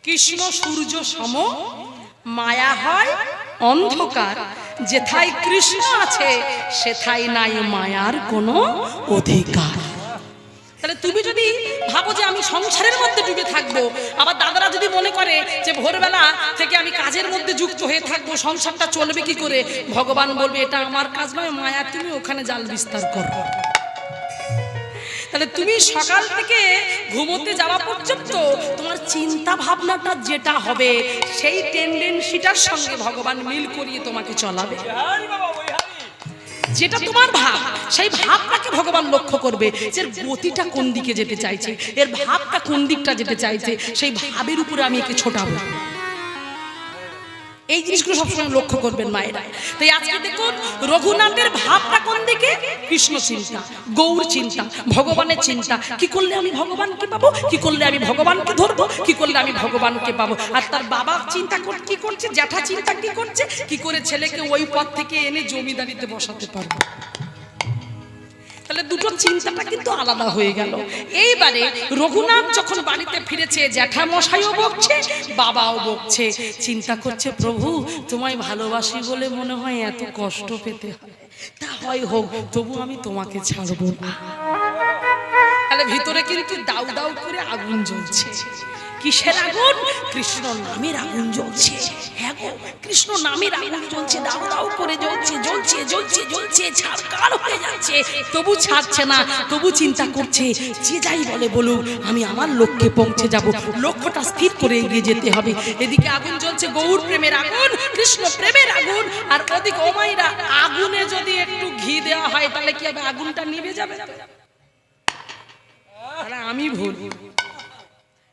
কৃষ্ণ সূর্য সম, মায়া হয় অন্ধকার, যেথায় কৃষ্ণ আছে সেথায় নাই মায়ার কোনো অধিকার। তাহলে তুমি যদি ভাবো যে আমি সংসারের মধ্যে ডুবে থাকবো, আবার দাদারা যদি মনে করে যে ভোরবেলা থেকে আমি কাজের মধ্যে যুক্ত হয়ে থাকবো, সংসারটা চলবে কি করে, ভগবান বলবে এটা আমার কাজ নয়, মায়া তুমি ওখানে জাল বিস্তার করো। তাহলে তুমি সকাল থেকে ঘুমোতে যাওয়া পর্যন্ত তোমার চিন্তা ভাবনাটা যেটা হবে, সেই টেন্ডেন্সিটার সঙ্গে ভগবান মিল করিয়ে তোমাকে চলাবে। যেটা তোমার ভাব, সেই ভাবটাকে ভগবান লক্ষ্য করবে, যে গতিটা কোন দিকে যেতে চাইছে, এর ভাবটা কোন দিকটা যেতে চাইছে, সেই ভাবের উপরে আমি একে ছোটাবো। এই জিনিসগুলো সবসময় লক্ষ্য করবেন মায়েরা। তাই আজকে দেখুন রঘুনাথের ভাবটা কোন দিকে, কৃষ্ণ চিন্তা, গৌর চিন্তা, ভগবানের চিন্তা। কি করলে আমি ভগবানকে পাবো, কি করলে আমি ভগবানকে ধরবো, কি করলে আমি ভগবানকে পাবো। আর তার বাবা চিন্তা কি করছে, জ্যাঠা চিন্তা কি করছে, কি করে ছেলেকে ওই পথ থেকে এনে জমিদারিতে বসাতে পারবো। তাহলে দুটো চিন্তাটা কিন্তু আলাদা হয়ে গেল। এইবারে রঘুনাথ যখন বাড়িতে ফিরেছে, জ্যাঠামশাইও বকছে, বাবাও বকছে, চিন্তা করছে প্রভু তোমায় ভালোবাসি বলে মনে হয় এত কষ্ট পেতে হয়, তা হয় হোক, তবু আমি তোমাকে ছাড়বো না। তাহলে ভিতরে কিন্তু দাউ দাউ করে আগুন জ্বলছে। কিসের আগুন? কৃষ্ণ নামের আগুন জ্বলছে। হ্যাঁ গো, কৃষ্ণ নামের আগুন জ্বলছে, দাউ দাউ করে জ্বলছে, জ্বলছে জ্বলছে জ্বলছে, ছাড়কার হয়ে যাচ্ছে, তবু ছাড়ছে না, তবু চিন্তা করছে যে যাই বলে বলুক আমি আমার লক্ষ্যে পৌঁছে যাব, লক্ষ্যটা স্থির করে এগিয়ে যেতে হবে। এদিকে আগুন জ্বলছে, গৌর প্রেমের আগুন, কৃষ্ণ প্রেমের আগুন, আর ওদিকে ওমাইরা আগুনে যদি একটু ঘি দেওয়া হয় তাহলে কি হবে, আগুনটা নিভে যাবে। তাহলে আমি ভুল,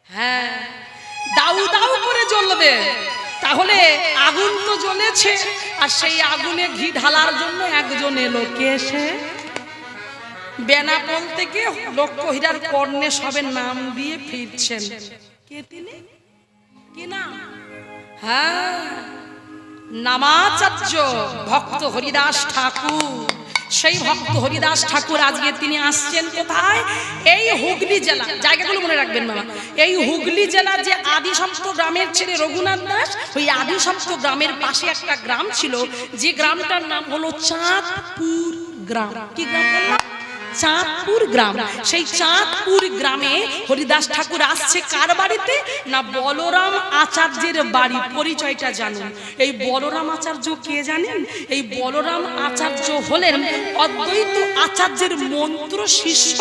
হ্যাঁ দাউ দাউ করে জ্বলবে। তাহলে আগুন তো জ্বলেছে, আর সেই আগুনে ঘি ঢালার জন্য একজন এলো। কে সে? বেনাপোল থেকে লক্ষ্যহীরার কর্ণে সবে নাম দিয়ে ফিরছেন। কে তিনি? কি নাম? হ্যাঁ, নামাচার্য ভক্ত হরিদাস ঠাকুর। সেই ভক্ত হরিদাস ঠাকুর আজকে তিনি আসছেন কোথায়? এই হুগলি জেলা। জায়গাগুলো মনে রাখবেন বাবা। এই হুগলি জেলা যে আদিসপ্ত গ্রামের ছেলে রঘুনাথ দাস, ওই আদিসপ্ত গ্রামের পাশে একটা গ্রাম ছিল, যে গ্রামটার নাম হলো চাঁদপুর গ্রাম। কি গ্রাম বললাম? চাঁদপুর গ্রাম। সেই চাঁদপুর গ্রামে হরিদাস ঠাকুর আসছে কার বাড়িতে? না বলরাম আচার্যের বাড়ি। পরিচয়টা জানুন। এই বলরাম আচার্য কে জানেন? এই বলরাম আচার্য হলেন অদ্বৈত আচার্যের মন্ত্র শিষ্য।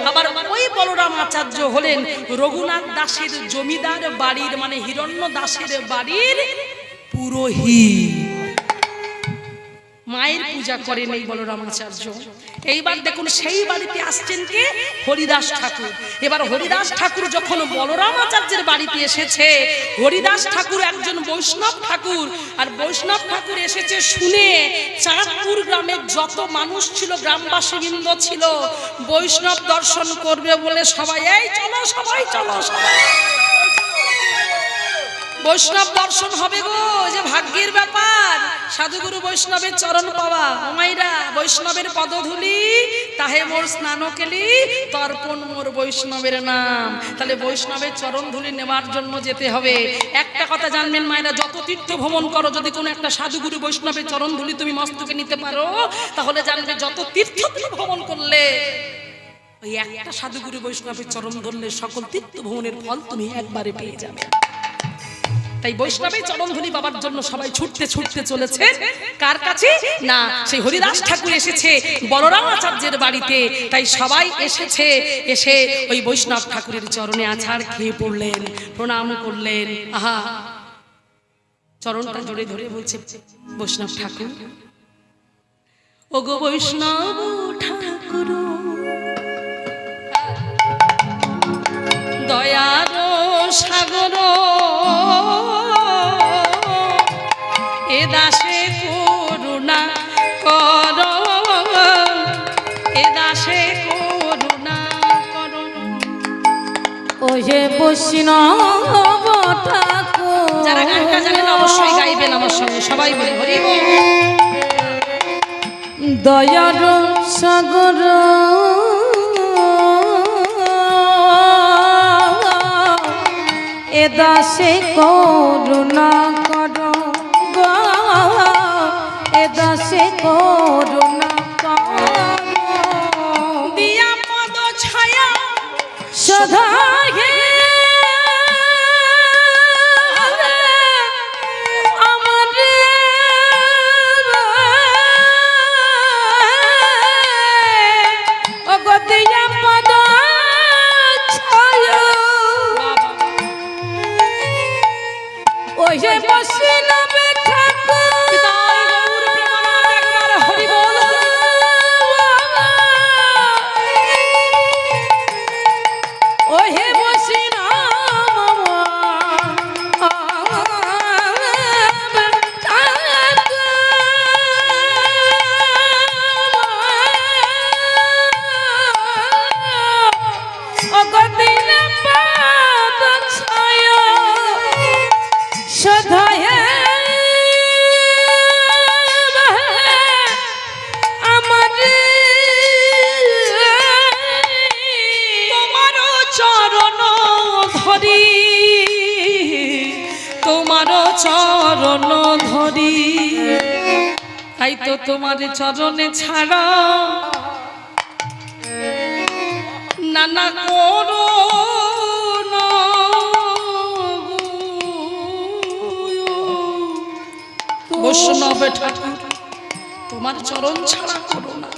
আবার ওই বলরাম আচার্য হলেন রঘুনাথ দাসের জমিদার বাড়ির, মানে হিরণ্য দাসের বাড়ির পুরোহিত। মায়ের পূজা করেন এই বলরামাচার্য। এইবার দেখুন সেই বাড়িতে আসছেন কে? হরিদাস ঠাকুর। এবার হরিদাস ঠাকুর যখন বলরামাচার্যের বাড়িতে এসেছে, হরিদাস ঠাকুর একজন বৈষ্ণব ঠাকুর, আর বৈষ্ণব ঠাকুর এসেছে শুনে চাঁদপুর গ্রামের যত মানুষ ছিল, গ্রামবাসীবৃন্দ ছিল, বৈষ্ণব দর্শন করবে বলে সবাই এই চলো, সবাই চলো, সবাই বৈষ্ণব দর্শন হবে গো, যে ভাগ্যের ব্যাপার। সাধুগুরু বৈষ্ণবের চরণ পাওয়া, ওমাইরা বৈষ্ণবের পদধূলি, তাহে মোর স্নান কেলি, তর্পণ মোর বৈষ্ণবের নাম। তাহলে বৈষ্ণবের চরণ ধুলি নেওয়ার জন্য যেতে হবে। একটা কথা জানবেন মায়েরা, যত তীর্থ ভ্রমণ করো, যদি কোনো একটা সাধুগুরু বৈষ্ণবের চরণ ধুলি তুমি মস্তকে নিতে পারো, তাহলে জানবে যত তীর্থ তুমি ভ্রমণ করলে, ওই একটা সাধুগুরু বৈষ্ণবের চরণ ধরলে সকল তীর্থ ভ্রমণের ফল তুমি একবারে পেয়ে যাবে। তাই বৈষ্ণবের চরণধুলি বাবার জন্য সবাই ছুটতে ছুটতে চলেছে কার কাছে? না, সেই হরিদাস ঠাকুর এসেছে বলরামাচার্যের বাড়িতে। তাই সবাই এসেছে, এসে ওই বৈষ্ণব ঠাকুরের চরণে আছাড় খেয়ে পড়লেন, প্রণাম করলেন। আহা, চরণটা জোরে ধরে বলছে বৈষ্ণব ঠাকুর, ওগো বৈষ্ণব ঠাকুর, দয়ার সাগর, এ দাসে করুণা কর, এ দাসে করুণা কর। ও হে বৈষ্ণব ঠাকুর, যারা গানটা জানেন অবশ্যই গাইবেন আমার সঙ্গে, সবাই বলে হরি বল। দয়ার সাগর, এ দাসে করুণা কর, এ দাসে করুণা কর, দিয়া পদ ছায়া সদা হে আমার ওগো দিয়া পদ ছায়া, ওই যে বৈষ্ণব ঠাকুর, পিতাই গৌর প্রেমানন্দ, একবার হরি বল। ও হে বৈষ্ণব ও গদিন পাদ ছায়া সদায় আমার তোমার চরণ ধরি, তোমার চরণ ধরি, তাই তো তোমার চরণে ছাড়া নানা করো বৈষ্ণব ঠাকুর, তোমার চরণ ছাড়া করো না,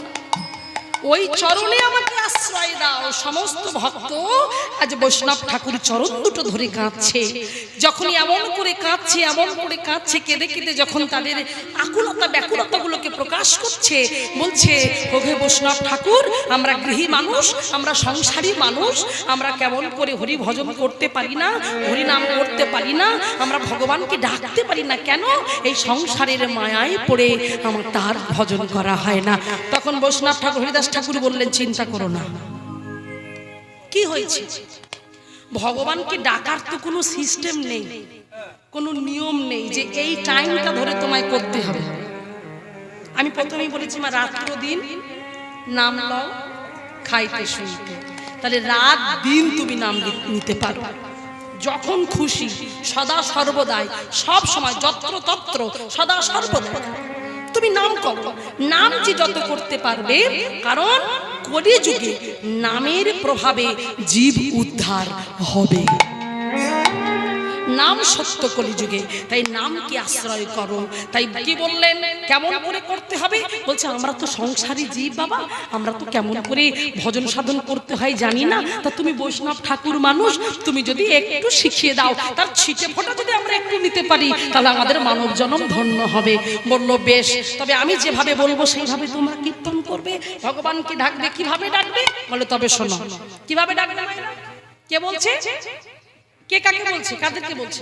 ওই চরণে আমাকে আশ্রয় দাও। সমস্ত ভক্ত আজ বৈষ্ণব ঠাকুর চরণ দুটো ধরে কাঁদছে। যখনই এমন করে কাঁদছে, এমন করে কাঁদছে, কেঁদে কেঁদে যখন তাদের আকুলতা ব্যাকুলতাগুলোকে প্রকাশ করছে, বলছে ওহে বৈষ্ণব ঠাকুর, আমরা গৃহী মানুষ, আমরা সংসারী মানুষ, আমরা কেমন করে হরি ভজন করতে পারি না, হরি নাম করতে পারি না, আমরা ভগবানকে ডাকতে পারি না, কেন? এই সংসারের মায়ায় পড়ে আমার তার ভজন করা হয় না। তখন বৈষ্ণব ঠাকুর হরিদাস ঠাকুর বললেন, চিন্তা করো না, কি হয়েছে? ভগবানকে ডাকার তো কোনো সিস্টেম নেই, কোনো নিয়ম নেই যে এই টাইমটা ধরে তোমায় করতে হবে। আমি প্রথমেই বলেছি মা, রাত্র দিন নাম লও, খাইতে শুইতে, তাহলে রাত দিন তুমি নাম নিতে পারো, যখন খুশি, সদা সর্বদাই, সব সময়, যত্র তত্র, সদা সর্বদাই তুমি নাম করো। নাম যে যত করতে পারবে, কারণ কলিযুগে নামের প্রভাবে জীব উদ্ধার হবে। নাম সত্য কলিযুগে, তাই নামকে আশ্রয় করো। তাই কি বললেন কেমন করে করতে হবে? বলছে আমরা তো সংসারী জীব বাবা, আমরা তো কেমন করে ভজন সাধন করতে হয় জানি না, তা তুমি বৈষ্ণব ঠাকুর মানুষ, তুমি যদি একটু শিখিয়ে দাও, তার ছিটে ফোঁটা যদি আমরা একটু নিতে পারি, তাহলে আমাদের মানব জন্ম ধন্য হবে। বলল বেশ, তবে আমি যেভাবে বলবো সেইভাবে তোমরা কীর্তন করবে, ভগবানকে ডাকবে। কিভাবে ডাকবে? বলে তবে শোনো। কিভাবে ডাকবে? কে বলছে? কে কাকে বলছে? কাদেরকে বলছে?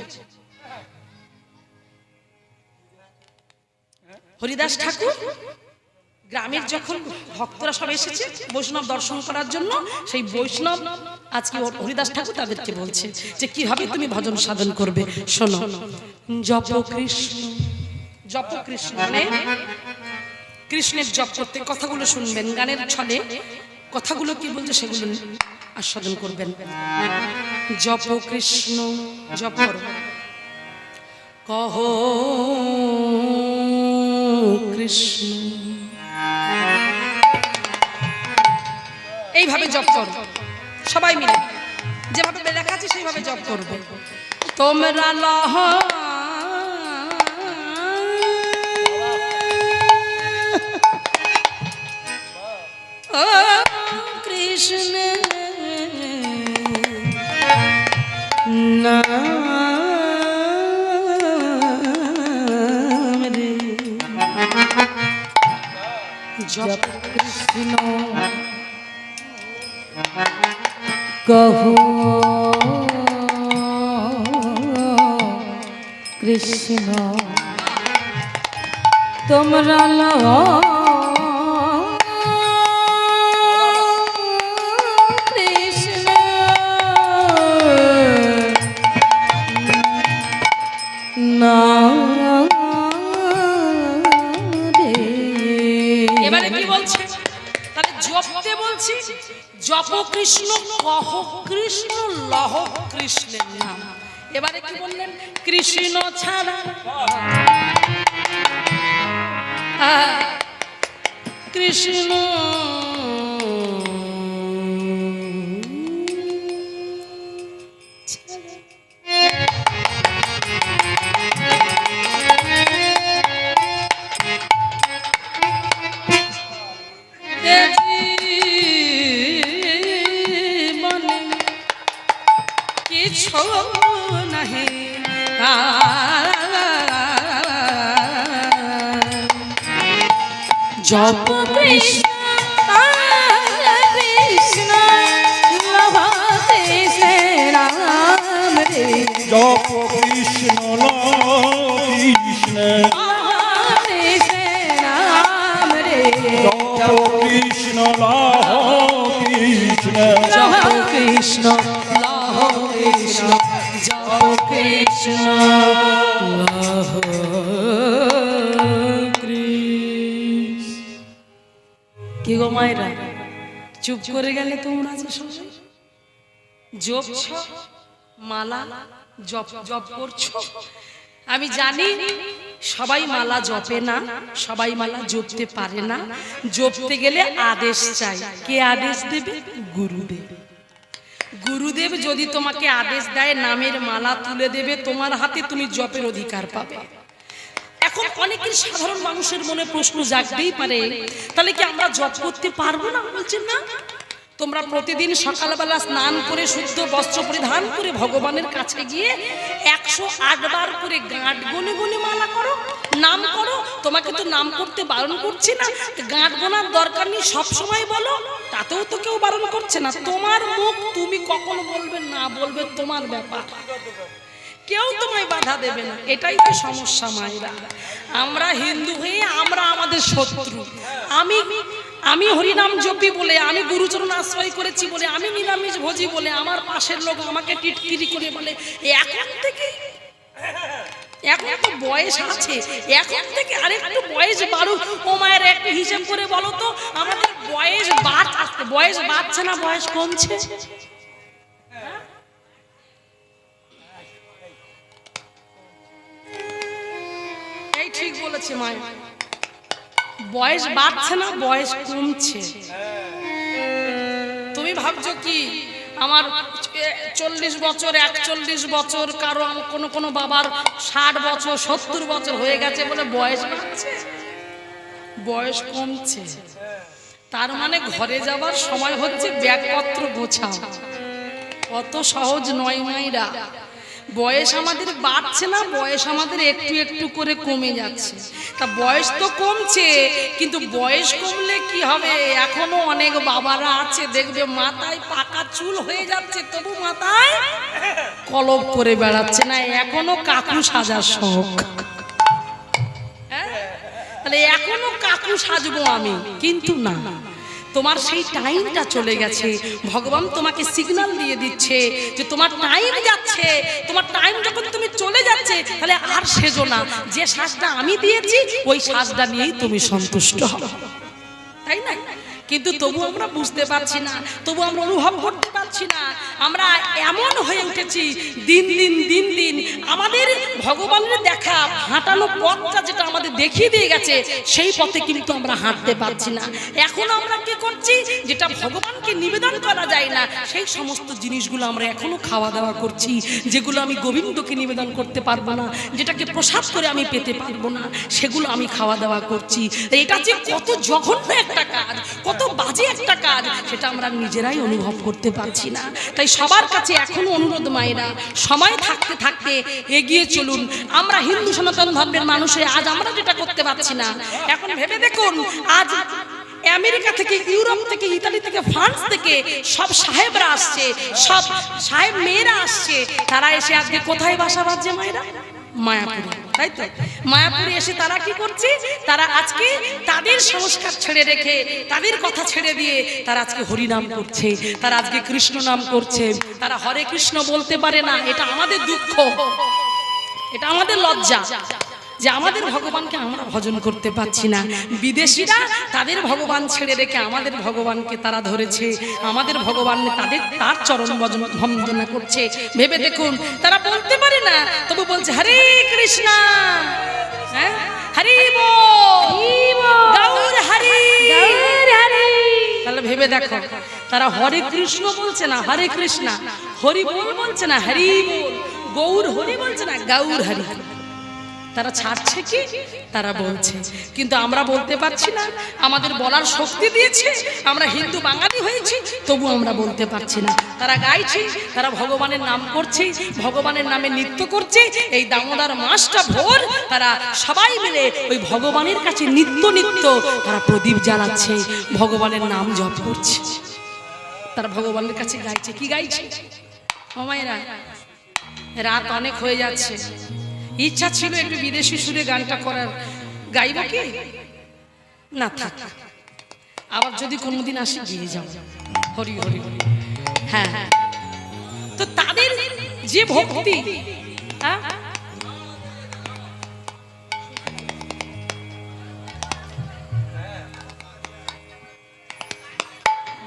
হরিদাস ঠাকুর গ্রামের যখন ভক্তরা সব এসেছে বৈষ্ণব দর্শন করার জন্য, সেই বৈষ্ণব আজকে হরিদাস ঠাকুর তাদেরকে বলছে যে কিভাবে তুমি ভজন সাধন করবে। শোনো, জপ কৃষ্ণ, জপ কৃষ্ণ মানে কৃষ্ণের জপ করতে। কথাগুলো শুনবেন, গানের ছলে কথাগুলো কি বলছে সেগুলো আস্বাদন করবেন। জপ কৃষ্ণ, জপ করো, কহ কৃষ্ণ, এইভাবে জপ করো সবাই মিলে, যেভাবে লেখা আছে সেইভাবে জপ করবে। তোমরা লহ কৃষ্ণ নাম রে, জপ কৃষ্ণ কহো কৃষ্ণ, তোমরা লও কৃষ্ণ নাম রে। এবারে কি বলছে? তাহলে জপতে বলছি, জপ কৃষ্ণ, কহ কৃষ্ণ, লহ কৃষ্ণের নাম। এবারে কি বললেন? কৃষ্ণ ছাড়া কৃষ্ণ কিছু নাহি জপ কৃষ্ণ কৃষ্ণ লভ কৃষ্ণ রাম রে, জপ কৃষ্ণ কৃষ্ণ, কৃষ্ণ রাম রে, জপ কৃষ্ণ কৃষ্ণ, জপ কৃষ্ণ লহ কৃষ্ণ, জপ কৃষ্ণ লহ কৃষ্ণ। কি গো মায়েরা, চুপ করে গেলে তোমরা যে সবাই জপছ, মালা জপ জপ করছো। আমি জানি সবাই মালা জপে না, সবাই মালা জপতে পারে না। জপতে গেলে আদেশ চাই। কে আদেশ দেবে? গুরুদেব। গুরুদেব যদি তোমাকে আদেশ দেয় নামের মালা তুলে দেবে তোমার হাতে, তুমি জপের অধিকার পাবে। এখন অনেকের সাধারণ মানুষের মনে প্রশ্ন জাগতেই পারে, তাহলে কি আমরা জপ করতে পারবো না? বলছেন না, তোমরা প্রতিদিন সকালবেলা স্নান করে শুদ্ধ বস্ত্র পরিধান করে ভগবানের কাছে গিয়ে 108 বার করে গাঁট গুনে গুনে মালা করো, নাম করো। তোমাকে তো নাম করতে বারণ করছি না, গাঁট গোনার দরকার নেই, সব সময় বলো, তাতেও তো কেউ বারণ করছে না। তোমার মুখ, তুমি কখন বলবে না বলবে তোমার ব্যাপার, কেউ তোমায় বাধা দেবে না। এটাই তো সমস্যা মায়েরা। আমরা হিন্দু হয়ে আমরা আমাদের শত্রু। আমি হরিনাম জপি বলে, আমি গুরুচরণ আশ্রয় করেছি বলে, আমি নিরামিষ ভোজি বলে আমার পাশের লোক আমাকে টিটকিরি করে বলে এখন থেকে, এখন তো বয়স আছে, এখন থেকে আরেকটু বয়স বাড়ুক। ও মায়ের একটু হিসাব করে বলো তো, আমাদের বয়স বাড়ছে না বয়স কমছে? এই ঠিক বলেছে মায়ের, বয়স বাড়ছে না বয়স কমছে। তুমি ভাবছো কি আমার 40 বছর 41 বছর, কারো কোনো কোনো বাবার 60 বছর 70 বছর হয়ে গেছে বলে বয়স বাড়ছে, বয়স কমছে। তার মানে ঘরে যাবার সময় হচ্ছে, ব্যাগপত্র গোছাও। অত সহজ নয় মাইরা। বয়স আমাদের বাড়ছে না, বয়স আমাদের একটু একটু করে কমে যাচ্ছে। তা বয়স তো কমছে, কিন্তু বয়স কমলে কি হবে? এখনো অনেক বাবারা আছে দেখবে মাথায় পাকা চুল হয়ে যাচ্ছে, তবু মাথায় কলপ করে বেড়াচ্ছে না, এখনো কাকু সাজার শখ। তাহলে এখনো কাকু সাজবো আমি, কিন্তু না, তোমার সেই টাইমটা চলে গেছে। ভগবান তোমাকে সিগন্যাল দিয়ে দিচ্ছে যে তোমার টাইম যাচ্ছে। তোমার টাইম যখন তুমি চলে যাচ্ছে, তাহলে আর সেজো না। যে শ্বাসটা আমি দিয়েছি ওই শ্বাসটা নিয়েই তুমি সন্তুষ্ট হও, তাই না? কিন্তু তবু আমরা বুঝতে পারছি না, তবু আমরা অনুভব করতে পারছি না। আমরা এমন হয়ে উঠেছি দিন দিন দিন দিন, আমাদের ভগবানের দেখা হাঁটানো পথটা যেটা আমাদের দেখিয়ে দিয়ে গেছে, সেই পথে কিন্তু আমরা হাঁটতে পারছি না। এখন আমরা কি করছি? যেটা ভগবানকে নিবেদন করা যায় না, সেই সমস্ত জিনিসগুলো আমরা এখনো খাওয়া দাওয়া করছি, যেগুলো আমি গোবিন্দকে নিবেদন করতে পারবো না, যেটাকে প্রসাদ করে আমি পেতে পারবো না, সেগুলো আমি খাওয়া দাওয়া করছি। এটা যে কত জঘন্য একটা কাজ, কত বাজে একটা কাজ, সেটা আমরা নিজেরাই অনুভব করতে পারছি না। তাই সবার কাছে এখনো অনুরোধ মায়েরা, সময় থাকতে থাকতে এগিয়ে চলুন। আমরা হিন্দু সনাতন ধর্মের মানুষ হয়ে আজ আমরা যেটা করতে পারছি না, এখন ভেবে দেখুন, আজ আমেরিকা থেকে, ইউরোপ থেকে, ইতালি থেকে, ফ্রান্স থেকে সব সাহেবরা আসছে, সব সাহেব মেয়েরা আসছে। তারা এসে আজকে কোথায় বাসা বাঁধছে মায়েরা? মায়াপুরে, তাই তো? মায়াপুরে এসে তারা কি করছে? তারা আজকে তাদের সংস্কার ছেড়ে রেখে, তাদের কথা ছেড়ে দিয়ে তারা আজকে হরি নাম করছে, তারা আজকে কৃষ্ণ নাম করছে। তারা হরে কৃষ্ণ বলতে পারে না, এটা আমাদের দুঃখ, এটা আমাদের লজ্জা যে আমাদের ভগবানকে আমরা ভজন করতে পারছি না। বিদেশিরা তাদের ভগবান ছেড়ে রেখে আমাদের ভগবানকে তারা ধরেছে, আমাদের ভগবান তার চরণ বন্দনা করছে। ভেবে দেখুন, তারা বলতে পারে না, তবু বলছে হরে কৃষ্ণ, হ্যাঁ, হরি বল, গৌর হরি। তাহলে ভেবে দেখো, তারা হরে কৃষ্ণ বলছে না, হরে কৃষ্ণ, হরি বল বলছে না, হরি বল, গৌর হরি বলছে না, গৌর হরি। তারা ছাড়ছে কি? তারা বলছে, কিন্তু আমরা বলতে পারছি না। আমাদের বলার শক্তি দিয়েছে, আমরা হিন্দু বাঙালি হয়েছি, তবু আমরা বলতে পারছি না। তারা গাইছে, তারা ভগবানের নাম করছে, ভগবানের নামে নৃত্য করছে। এই দামোদর মাসটা ভোর তারা সবাই মিলে ওই ভগবানের কাছে নিত্য নিত্য তারা প্রদীপ জ্বালাচ্ছে, ভগবানের নাম জপ করছে, তারা ভগবানের কাছে গাইছে। কি গাইছে মায়েরা? রাত অনেক হয়ে যাচ্ছে, ইচ্ছা ছিল একটু বিদেশি সুরে গানটা করার, গাইব কি না? থাক, আবার যদি কোনোদিন আসি গিয়ে যাও, হরি হরি হরি। হ্যাঁ হ্যাঁ, তো তাদের যে ভক্তি,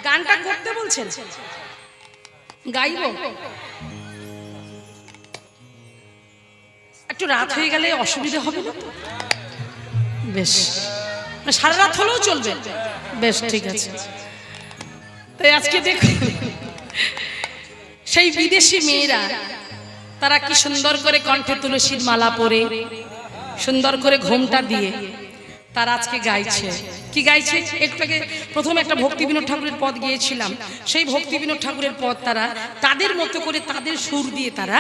গানটা করতে বলছেন, গাইব। একটু রাত হয়ে গেলে অসুবিধা হবে না তো? বেশ, সারা রাত হলেও চলবে, বেশ ঠিক আছে। তাই আজকে দেখুন, সেই বিদেশি মেয়েরা তারা কি সুন্দর করে কণ্ঠে তুলসীর মালা পরে, সুন্দর করে ঘোমটা দিয়ে তারা আজকে গাইছে। কি গাইছে? একটু আগে প্রথমে একটা ভক্তি বিনোদ ঠাকুরের পদ গিয়েছিলাম, সেই ভক্তি বিনোদ ঠাকুরের পদ তারা তাদের মতো করে তাদের সুর দিয়ে তারা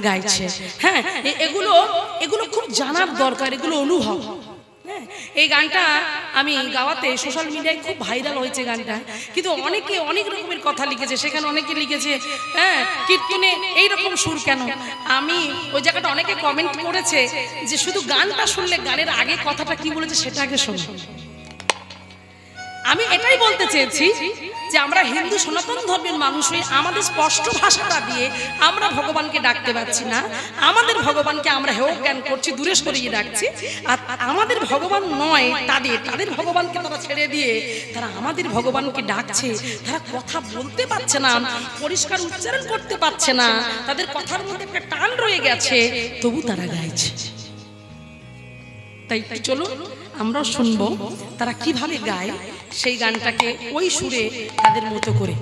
গাইছে। হ্যাঁ, এগুলো খুব জানার দরকার, এগুলো অনুভব। এই গানটা আমি গাওয়াতে সোশ্যাল মিডিয়ায় খুব ভাইরাল হয়েছে গানটা, কিন্তু অনেকে অনেক রকমের কথা লিখেছে। সেখানে অনেকে লিখেছে, হ্যাঁ, কীর্তনে এইরকম সুর কেন? আমি ওই জায়গাটা অনেকে কমেন্ট করেছে যে শুধু গানটা শুনলে গানের আগে কথাটা কি বলেছে সেটা আগে শোনো। আমি এটাই বলতে চেয়েছি যে আমরা হিন্দু সনাতন ধর্মের মানুষ হয়ে আমাদের স্পষ্ট ভাষাটা দিয়ে আমরা ভগবানকে ডাকতে পারছি না। আমাদের ভগবানকে আমরা হেয় জ্ঞান করছি, দূরে সরিয়ে রাখছি। আর আমাদের ভগবান নয়, তাদের ভগবানকে তারা ছেড়ে দিয়ে তারা আমাদের ভগবানকে ডাকছে। তারা কথা বলতে পারছে না, পরিষ্কার উচ্চারণ করতে পারছে না, তাদের কথার মধ্যে একটা টান রয়ে গেছে, তবু তারা গাইছে। তাই চলো আমরাও শুনবো তারা কিভাবে গায় সেই গানটাকে ওই সুরে তাদের মতো করে।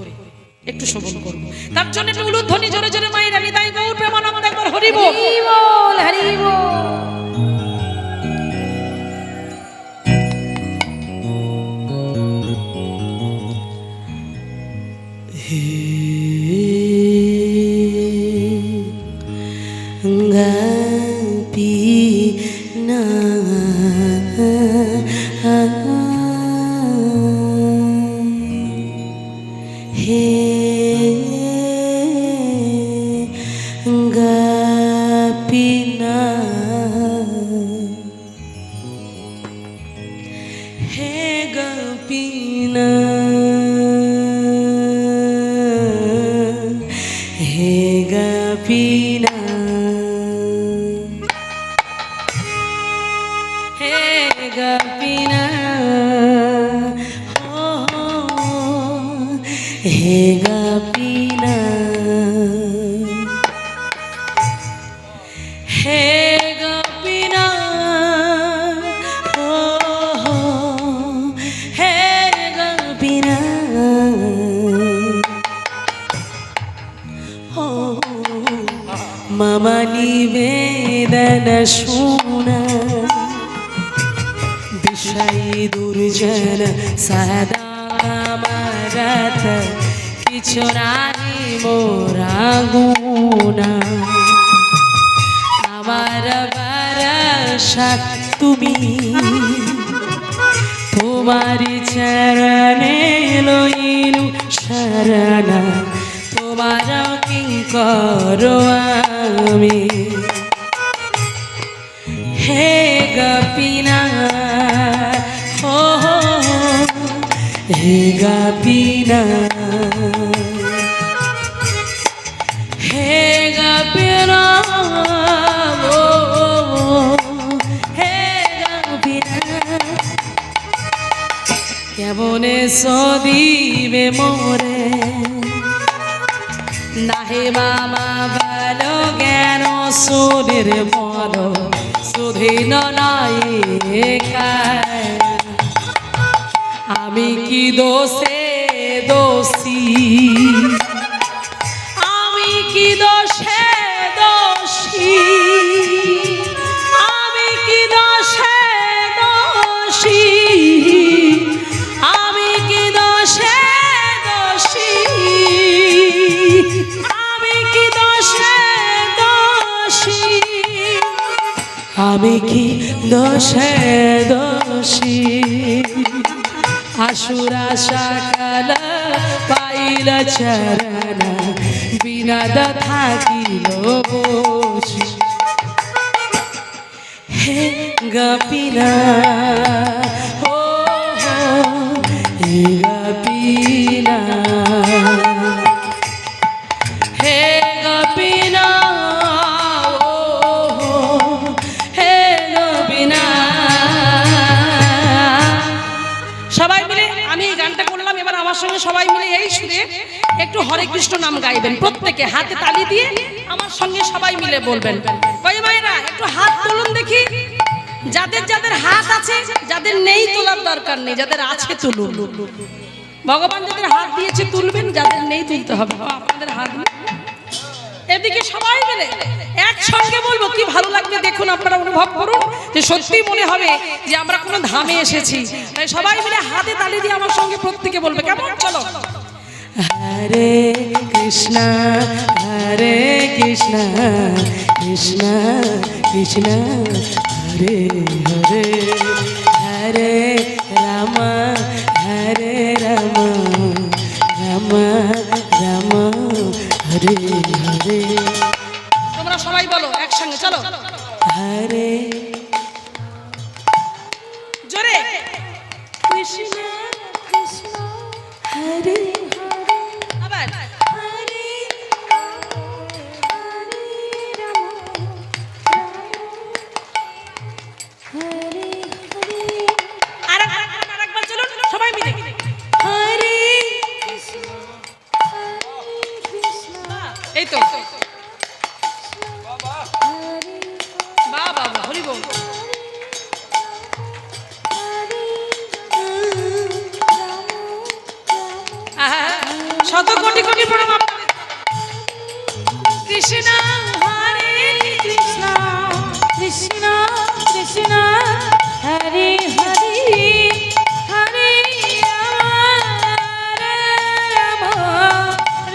একটু শ্রবণ করবো। তার জন্য একটু উলুধ্বনি জোরে জোরে মায়ের আমি তাই গৌর প্রেমানন্দ একবার হরি বল। হরি বল, হরি বল। मम निवेदन शूना विषय दुर्जन सदा मरथ किचुरानी मोरा गुना আমার বরষা তুমি তোমার চরণে লইলু শরণ তোমার কিঙ্কর আমি হে গোপীনা ও হে গোপীনা হে গোপীনা ও হে গোপীনা কেমনে সদিবে মোরে নাহে মামা বলো জ্ঞান সুধীর মন সুধীন নাই আমি কি দোষে দোষী আমি কি দোষে দোষী আমি কি দোষে দোষী আমি কি দোষে দোষী আমি কি দোষে দোষী আমি কি দোষে দোষী আসুরা সকাল পাইল চরণ বিনাদ থাকিল বসি হে গোপীনা ও হে গোপীনা হে গোপীনা ও হে গোপীনা সবাই মিলে আমি এই গানটা করলাম এবার আমার সঙ্গে সবাই মিলে এই সুরে একটু হরে কৃষ্ণ নাম গাইবেন প্রত্যেকে হাতে তালি দিয়ে আমার সঙ্গে সবাই মিলে বলবেন ওই মায়েরা একটু হাত তুলুন দেখি যাদের যাদের হাত আছে যাদের নেই তোলার দরকার নেই যাদের আছে তুলুন ভগবান যাদের হাত দিয়েছে তুলবেন যাদের নেই তুলতে হবে আপনাদের হাত এদিকে সবাই মিলে একসঙ্গে বলবো কি ভালো লাগবে দেখুন আপনারা অনুভব করুন যে সত্যি মনে হবে যে আমরা কোনো ধামে এসেছি তাই সবাই মিলে হাতে তালি দিয়ে আমার সঙ্গে প্রত্যেকে বলবে কেমন চলো হরে কৃষ্ণ কৃষ্ণ কৃষ্ণ হরে হরে হরে রাম রাম রাম রাম হরে হরে তোমরা সবাই বলো একসঙ্গে চলো হরে জোরে কৃষ্ণ কৃষ্ণ হরে আবার হরে হরে আরেকবার চলুন সবাই মিলে হরে এই তো বাবা হরি বল আহা কৃষ্ণ হরে কৃষ্ণ কৃষ্ণ কৃষ্ণ হরে হরে হরে রাম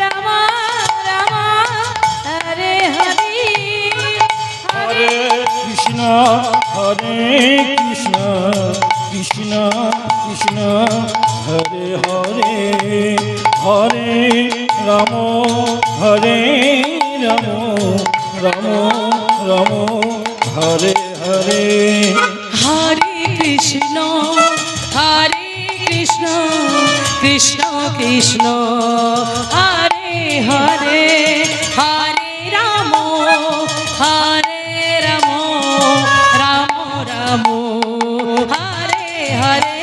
রাম রাম হরে হরে হরে কৃষ্ণ হরে কৃষ্ণ কৃষ্ণ কৃষ্ণ হরে হরে হরে রাম হরে রাম রাম রাম হরে হরে হরে কৃষ্ণ কৃষ্ণ কৃষ্ণ হরে হরে হরে রাম রাম রাম হরে হরে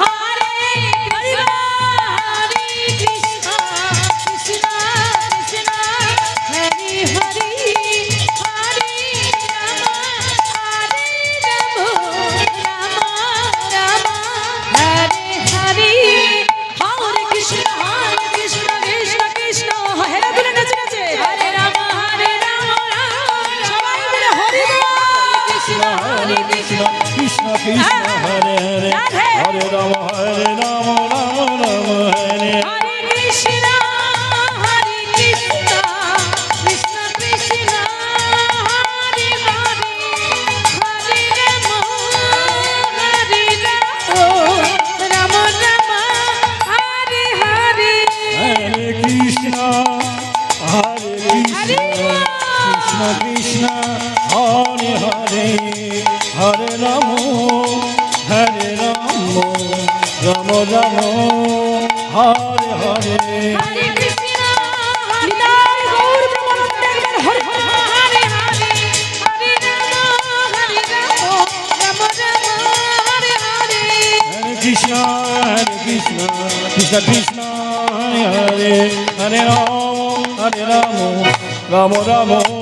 হরে কৃষ্ণ কৃষ্ণ কৃষ্ণ হরে হরে হরে রাম রাম হরে হরে হরে কৃষ্ণ কৃষ্ণ কৃষ্ণ হরে বলে নাচে নাচে হরে রাম রাম সবাই মিলে হরে কৃষ্ণ হরে কৃষ্ণ কৃষ্ণ কৃষ্ণ হরে হরে হরে রাম রাম রাম হরে হরে কৃষ্ণ কৃষ্ণ কৃষ্ণ হরে হরে হরে রাম রাম রাম হরে হরে হরে কৃষ্ণ কৃষ্ণ কৃষ্ণ হরে হরে হরে রাম রাম রাম হরে হরে হরে কৃষ্ণ নিতাই গৌর প্রেমানন্দে একবার হরে হরে হরে হরে রাম রাম রাম হরে হরে হরে কৃষ্ণ কৃষ্ণ কৃষ্ণ হরে হরে হরে রাম রাম রাম